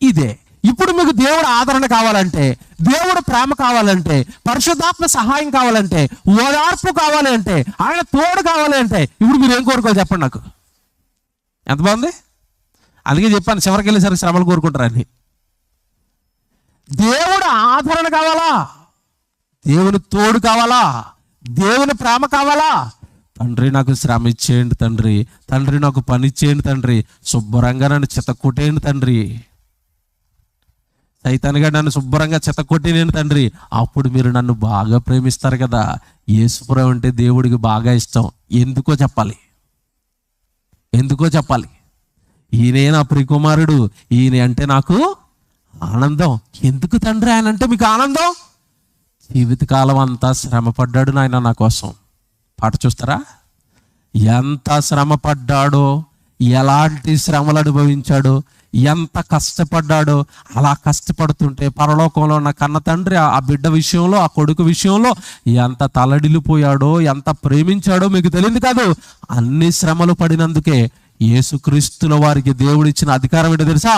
A: ఇదే. ఇప్పుడు మీకు దేవుడు ఆదరణ కావాలంటే, దేవుడు ప్రేమ కావాలంటే, పరిశుద్ధాత్మ సహాయం కావాలంటే, ఓదార్పు కావాలి అంటే, ఆయన తోడు కావాలి అంటే, ఇప్పుడు మీరు ఏం కోరుకోవాలి చెప్పండి నాకు. ఎంత బాగుంది. అందుకే చెప్పాను, చివరికి వెళ్ళేసరికి శ్రమలు కోరుకుంటారని. దేవుడు ఆదరణ కావాలా? దేవుని తోడు కావాలా? దేవుని ప్రేమ కావాలా? తండ్రి నాకు శ్రమ ఇచ్చేయండి తండ్రి నాకు పని ఇచ్చేయండి తండ్రి, శుభ్రంగా నన్ను చితక్కొట్టేయండి తండ్రి, సైతాన్గా నన్ను శుభ్రంగా చితక్కొట్టేయండి తండ్రి. అప్పుడు మీరు నన్ను బాగా ప్రేమిస్తారు కదా. యేసుప్రభు అంటే దేవుడికి బాగా ఇష్టం. ఎందుకో చెప్పాలి. ఈయనే నా ప్రియకుమారుడు, ఈయన అంటే నాకు ఆనందం. ఎందుకు తండ్రి ఆయన అంటే మీకు ఆనందం? జీవితకాలం అంతా శ్రమ పడ్డాడు నాయన నా కోసం. పాట చూస్తారా? ఎంత శ్రమ పడ్డాడో, ఎలాంటి శ్రమలు అనుభవించాడో, ఎంత కష్టపడ్డాడో. అలా కష్టపడుతుంటే పరలోకంలో ఉన్న కన్న తండ్రి ఆ బిడ్డ విషయంలో, ఆ కొడుకు విషయంలో ఎంత తలడిల్లిపోయాడో, ఎంత ప్రేమించాడో మీకు తెలియదు కాదు. అన్ని శ్రమలు పడినందుకే యేసుక్రీస్తుల వారికి దేవుడిచ్చిన అధికారం ఏంటో తెలుసా?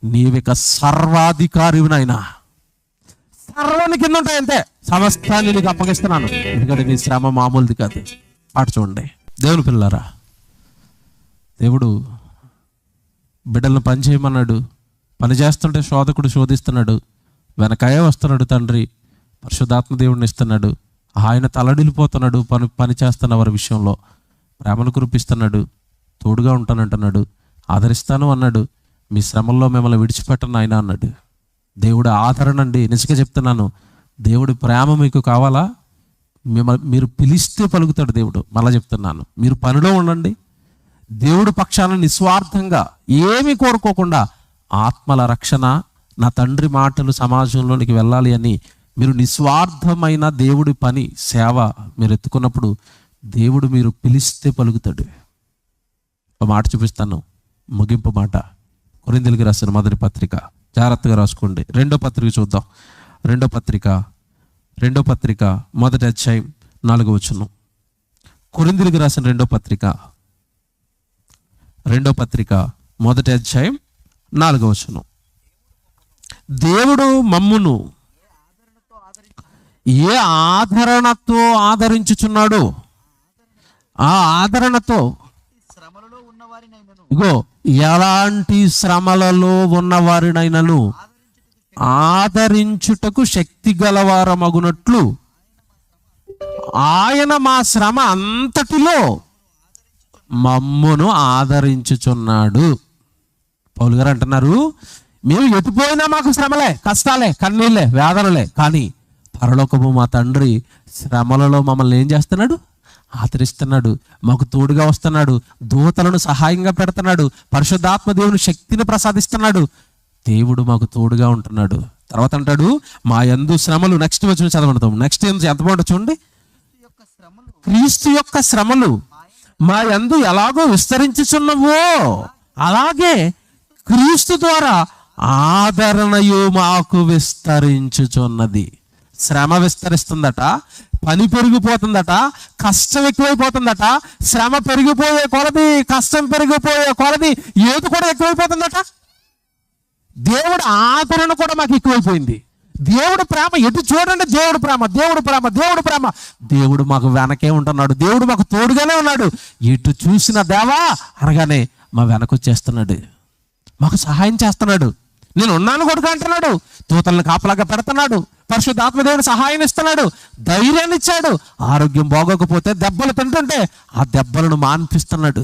A: నీవిక సర్వాధికారివినైనా, సర్వాన్ని కింద ఉంటాయి అంతే, సమస్తాన్ని నీకు అప్పగిస్తున్నాను. ఎందుకంటే నీ శ్రమ మామూలుది కాదు. పాట చూడండి. దేవుని పిల్లలారా, దేవుడు బిడ్డలను పని చేయమన్నాడు. పని చేస్తుంటే శోధకుడు శోధిస్తున్నాడు, వెనకాయే వస్తున్నాడు తండ్రి, పరిశుద్ధాత్మ దేవుడిని ఇస్తున్నాడు. ఆయన తలడిల్లిపోతున్నాడు పని చేస్తున్న వారి విషయంలో. ప్రేమను కురిపిస్తున్నాడు, తోడుగా ఉంటానంటున్నాడు, ఆదరిస్తాను అన్నాడు, మీ శ్రమల్లో మిమ్మల్ని విడిచిపెట్టను ఆయన అన్నాడు. దేవుడు ఆదరణ అండి. నిజంగా చెప్తున్నాను, దేవుడి ప్రేమ మీకు కావాలా? మీరు పిలిస్తే పలుకుతాడు దేవుడు. మళ్ళా చెప్తున్నాను, మీరు పనిలో ఉండండి, దేవుడి పక్షాన నిస్వార్థంగా ఏమీ కోరుకోకుండా ఆత్మల రక్షణ, నా తండ్రి మాటలు సమాజంలోనికి వెళ్ళాలి అని మీరు నిస్వార్థమైన దేవుడి పని సేవ మీరు ఎత్తుకున్నప్పుడు దేవుడు మీరు పిలిస్తే పలుకుతాడు. ఒక మాట చూపిస్తాను, ముగింపు మాట. కొరింథీయులకు రాసిన మొదటి పత్రిక, జాగ్రత్తగా రాసుకోండి. రెండో పత్రిక చూద్దాం. రెండో పత్రిక మొదటి అధ్యాయం 4వ వచనం. కొరింథీయులకు రాసిన రెండో పత్రిక మొదటి అధ్యాయం 4వ వచనం. దేవుడు మమ్మును ఏ ఆదరణతో ఆదరించుచున్నాడు, ఆ ఆదరణతో ఇగో ఎలాంటి శ్రమలలో ఉన్నవారినైనను ఆదరించుటకు శక్తి గలవారమగునట్లు ఆయన మా శ్రమ అంతటిలో మమ్మును ఆదరించుచున్నాడు. పౌలు గారు అంటున్నారు, మేము ఎటుపోయినా మాకు శ్రమలే, కష్టాలే, కన్నీళ్ళే, వేదనలే, కానీ పరలోకము మా తండ్రి శ్రమలలో మమ్మల్ని ఏం చేస్తున్నాడు? ఆదరిస్తున్నాడు, మాకు తోడుగా వస్తున్నాడు, దూతలను సహాయంగా పెడుతున్నాడు, పరిశుద్ధాత్మ దేవుని శక్తిని ప్రసాదిస్తున్నాడు. దేవుడు మాకు తోడుగా ఉంటున్నాడు. తర్వాత అంటాడు, మా యందు శ్రమలు, నెక్స్ట్ వచ్చిన చదవడం, నెక్స్ట్ ఎంత బాగుంటుంది చూడండి. క్రీస్తు యొక్క శ్రమలు మా యందు ఎలాగో విస్తరించుచున్నవో అలాగే క్రీస్తు ద్వారా ఆదరణయు మాకు విస్తరించుచున్నది. శ్రమ విస్తరిస్తుందట, పని పెరిగిపోతుందట, కష్టం ఎక్కువైపోతుందట. శ్రమ పెరిగిపోయే కొలది, కష్టం పెరిగిపోయే కొలది ఏది కూడా ఎక్కువైపోతుందట. దేవుడు ఆదరణ కూడా మాకు ఎక్కువైపోయింది. దేవుడు ప్రేమ ఎటు చూడండి, దేవుడు ప్రేమ, దేవుడు ప్రేమ, దేవుడు ప్రేమ. దేవుడు మాకు వెనకే ఉంటున్నాడు, దేవుడు మాకు తోడుగానే ఉన్నాడు. ఎటు చూసిన దేవా అనగానే మా వెనకొచ్చేస్తున్నాడు, మాకు సహాయం చేస్తున్నాడు. నేను ఉన్నాను కొడుకు అంటున్నాడు, దూతలను కాపలాగా పెడుతున్నాడు, పరిశుద్ధాత్మ దేవుడు సహాయం ఇస్తున్నాడు, ధైర్యాన్ని ఇచ్చాడు. ఆరోగ్యం బాగోకపోతే దెబ్బలు తింటుంటే ఆ దెబ్బలను మాన్పిస్తున్నాడు.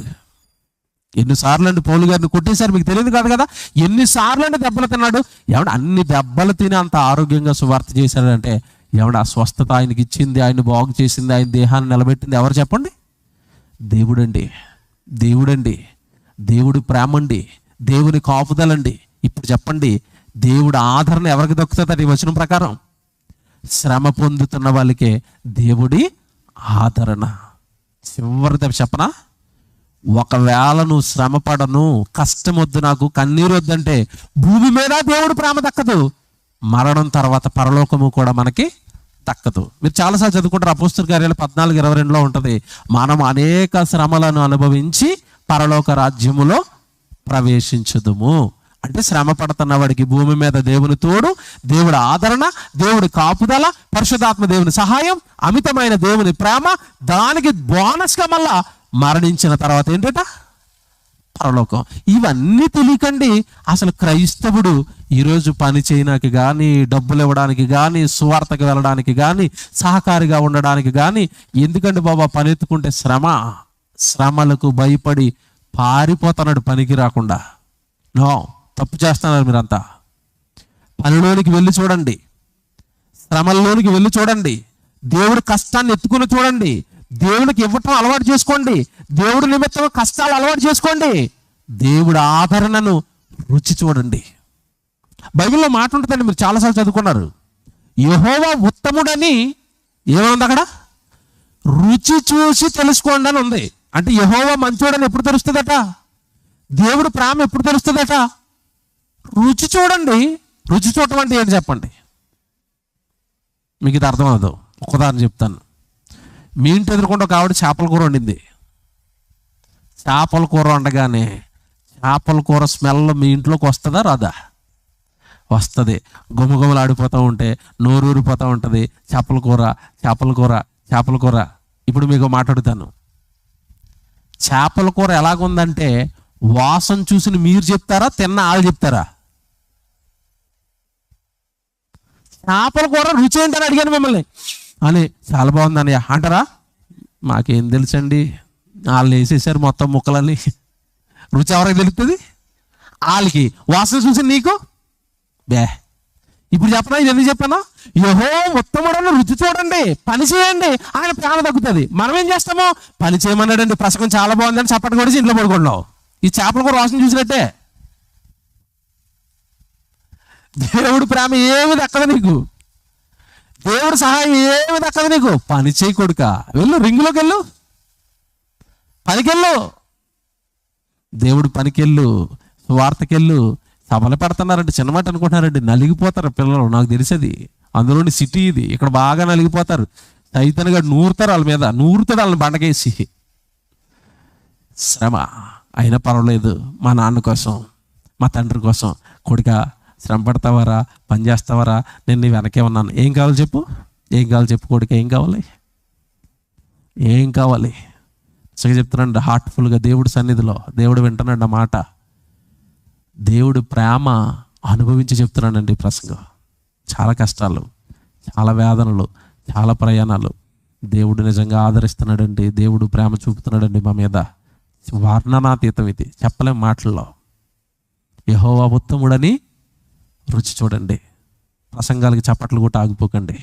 A: ఎన్నిసార్లు అండి పౌలు గారిని కొట్టేశారు మీకు తెలియదు కాదు కదా, ఎన్నిసార్లు అండి దెబ్బలు తిన్నాడు. ఎవడు అన్ని దెబ్బలు తిని అంత ఆరోగ్యంగా సువార్త చేశాడంటే, ఎవడు ఆ స్వస్థత ఆయనకి ఇచ్చింది, ఆయన బాగు చేసింది, ఆయన దేహాన్ని నిలబెట్టింది ఎవరు చెప్పండి? దేవుడండి. దేవుడి ప్రేమండి, దేవుని కాపుదలండి. ఇప్పుడు చెప్పండి, దేవుడు ఆదరణ ఎవరికి దక్కుతుంది? ఈ వచనం ప్రకారం శ్రమ పొందుతున్న వాళ్ళకే దేవుడి ఆదరణ. చివరి దెబ్బ చెప్పనా, ఒకవేళ నువ్వు శ్రమ పడను, కష్టం వద్దు, నాకు కన్నీరు వద్దంటే భూమి మీద దేవుడు ప్రేమ దక్కదు, మరణం తర్వాత పరలోకము కూడా మనకి దక్కదు. మీరు చాలాసార్లు చదువుకుంటారు, అపోస్తల కార్యాలు 14:22లో ఉంటుంది, మనం అనేక శ్రమలను అనుభవించి పరలోక రాజ్యములో ప్రవేశించుదుము. అంటే శ్రమ పడుతున్న వాడికి భూమి మీద దేవుని తోడు, దేవుడి ఆదరణ, దేవుడి కాపుదల, పరిశుద్ధాత్మ దేవుని సహాయం, అమితమైన దేవుని ప్రేమ, దానికి బోనస్గా మళ్ళా మరణించిన తర్వాత ఏంటట? పరలోకం. ఇవన్నీ తెలియకండి అసలు క్రైస్తవుడు ఈరోజు పని చేయడానికి కానీ, డబ్బులు ఇవ్వడానికి కానీ, సువార్తకు వెళ్ళడానికి కానీ, సహకారిగా ఉండడానికి కానీ, ఎందుకంటే బాబా పని ఎత్తుకుంటే శ్రమలకు భయపడి పారిపోతున్నాడు పనికి రాకుండా. నో, తప్పు చేస్తున్నారు మీరంతా. పనిలోనికి వెళ్ళి చూడండి, శ్రమల్లోనికి వెళ్ళి చూడండి, దేవుడి కష్టాన్ని ఎత్తుకుని చూడండి, దేవుడికి ఇవ్వటం అలవాటు చేసుకోండి, దేవుడి నిమిత్తం కష్టాలు అలవాటు చేసుకోండి, దేవుడి ఆదరణను రుచి చూడండి. బైబిల్లో మాట ఉంటుందండి, మీరు చాలాసార్లు చదువుకున్నారు, యెహోవా ఉత్తముడని ఏముంది అక్కడ? రుచి చూసి తెలుసుకోండి అని ఉంది. అంటే యెహోవా మంచోడని ఎప్పుడు తెలుస్తుందట? దేవుడు ప్రేమ ఎప్పుడు తెలుస్తుందట? రుచి చూడండి. రుచి చూడటం అంటే ఏంటి చెప్పండి, మీకు ఇది అర్థం అవ్వదు. ఒక ఉదాహరణ చెప్తాను. మీ ఇంటి ఎదురుకుండా ఒక ఆవిడ చేపల కూర వండింది. చేపల కూర వండగానే చేపల కూర స్మెల్ మీ ఇంట్లోకి వస్తుందా రాదా? వస్తుంది. గుమగుమలు ఆడిపోతూ ఉంటే నోరు ఊరిపోతూ ఉంటుంది, చేపల కూర, చేపల కూర, చేపల కూర. ఇప్పుడు మీకు మాట్లాడుతాను, చేపల కూర ఎలాగుందంటే వాసన చూసి మీరు చెప్తారా, తిన్న వాళ్ళు చెప్తారా? చేపల కూర రుచి ఏంటని అడిగాను మిమ్మల్ని అని, చాలా బాగుందని అంటారా? మాకేం తెలుసండి, వాళ్ళు వేసేసారు మొత్తం ముక్కలని. రుచి ఎవరికి తెలుస్తుంది? వాళ్ళకి. వాసన చూసి నీకు బే. ఇప్పుడు చెప్పనా, ఇది ఎందుకు చెప్పాను? యెహోవా ఉత్తముడని రుచి చూడండి, పని చేయండి, ఆయన ప్రేమ తగ్గుతుంది. మనం ఏం చేస్తామో, పని చేయమన్నాడండి, ప్రసంగం చాలా బాగుందని చప్పటి కొడిచి ఇంట్లో పడుకుంటున్నావు. ఈ చేపల కూర వాసన చూసినట్టే. దేవుడు ప్రేమ ఏమి దక్కదు నీకు, దేవుడు సహాయం ఏమి దక్కదు నీకు. పని చేయి కొడుక, వెళ్ళు, రింగులోకి వెళ్ళు, పనికెళ్ళు, దేవుడు పనికెళ్ళు, వార్తకెళ్ళు. సభలు పెడుతున్నారంటే చిన్నమాట అనుకుంటున్నారండి, నలిగిపోతారు పిల్లలు, నాకు తెలిసేది. అందులోని సిటీ ఇది, ఇక్కడ బాగా నలిగిపోతారు. సైతన్గా నూరుతారు వాళ్ళ మీద, నూరుతాడు వాళ్ళని బండకేసి. శ్రమ అయినా పర్వాలేదు, మా నాన్న కోసం, మా తండ్రి కోసం. కొడుక శ్రమ పడతావారా, పని చేస్తావారా, నేను నీ వెనకే ఉన్నాను. ఏం కావాలి చెప్పు, ఏం కావాలి చెప్పు కొడుక, ఏం కావాలి, ఏం కావాలి? చక్కగా చెప్తున్నాడు హార్ట్ఫుల్గా దేవుడి సన్నిధిలో. దేవుడు వింటున్నాడు ఆ మాట. దేవుడు ప్రేమ అనుభవించి చెప్తున్నానండి ప్రసంగం. చాలా కష్టాలు, చాలా వేదనలు, చాలా ప్రయాణాలు. దేవుడు నిజంగా ఆదరిస్తున్నాడండి, దేవుడు ప్రేమ చూపుతున్నాడండి మా మీద. వర్ణనాతీతం ఇది, చెప్పలేం మాటల్లో. యెహోవా ఉత్తముడని రుచి చూడండి. ప్రసంగాలకి చప్పట్లు కూడా ఆగిపోకండి.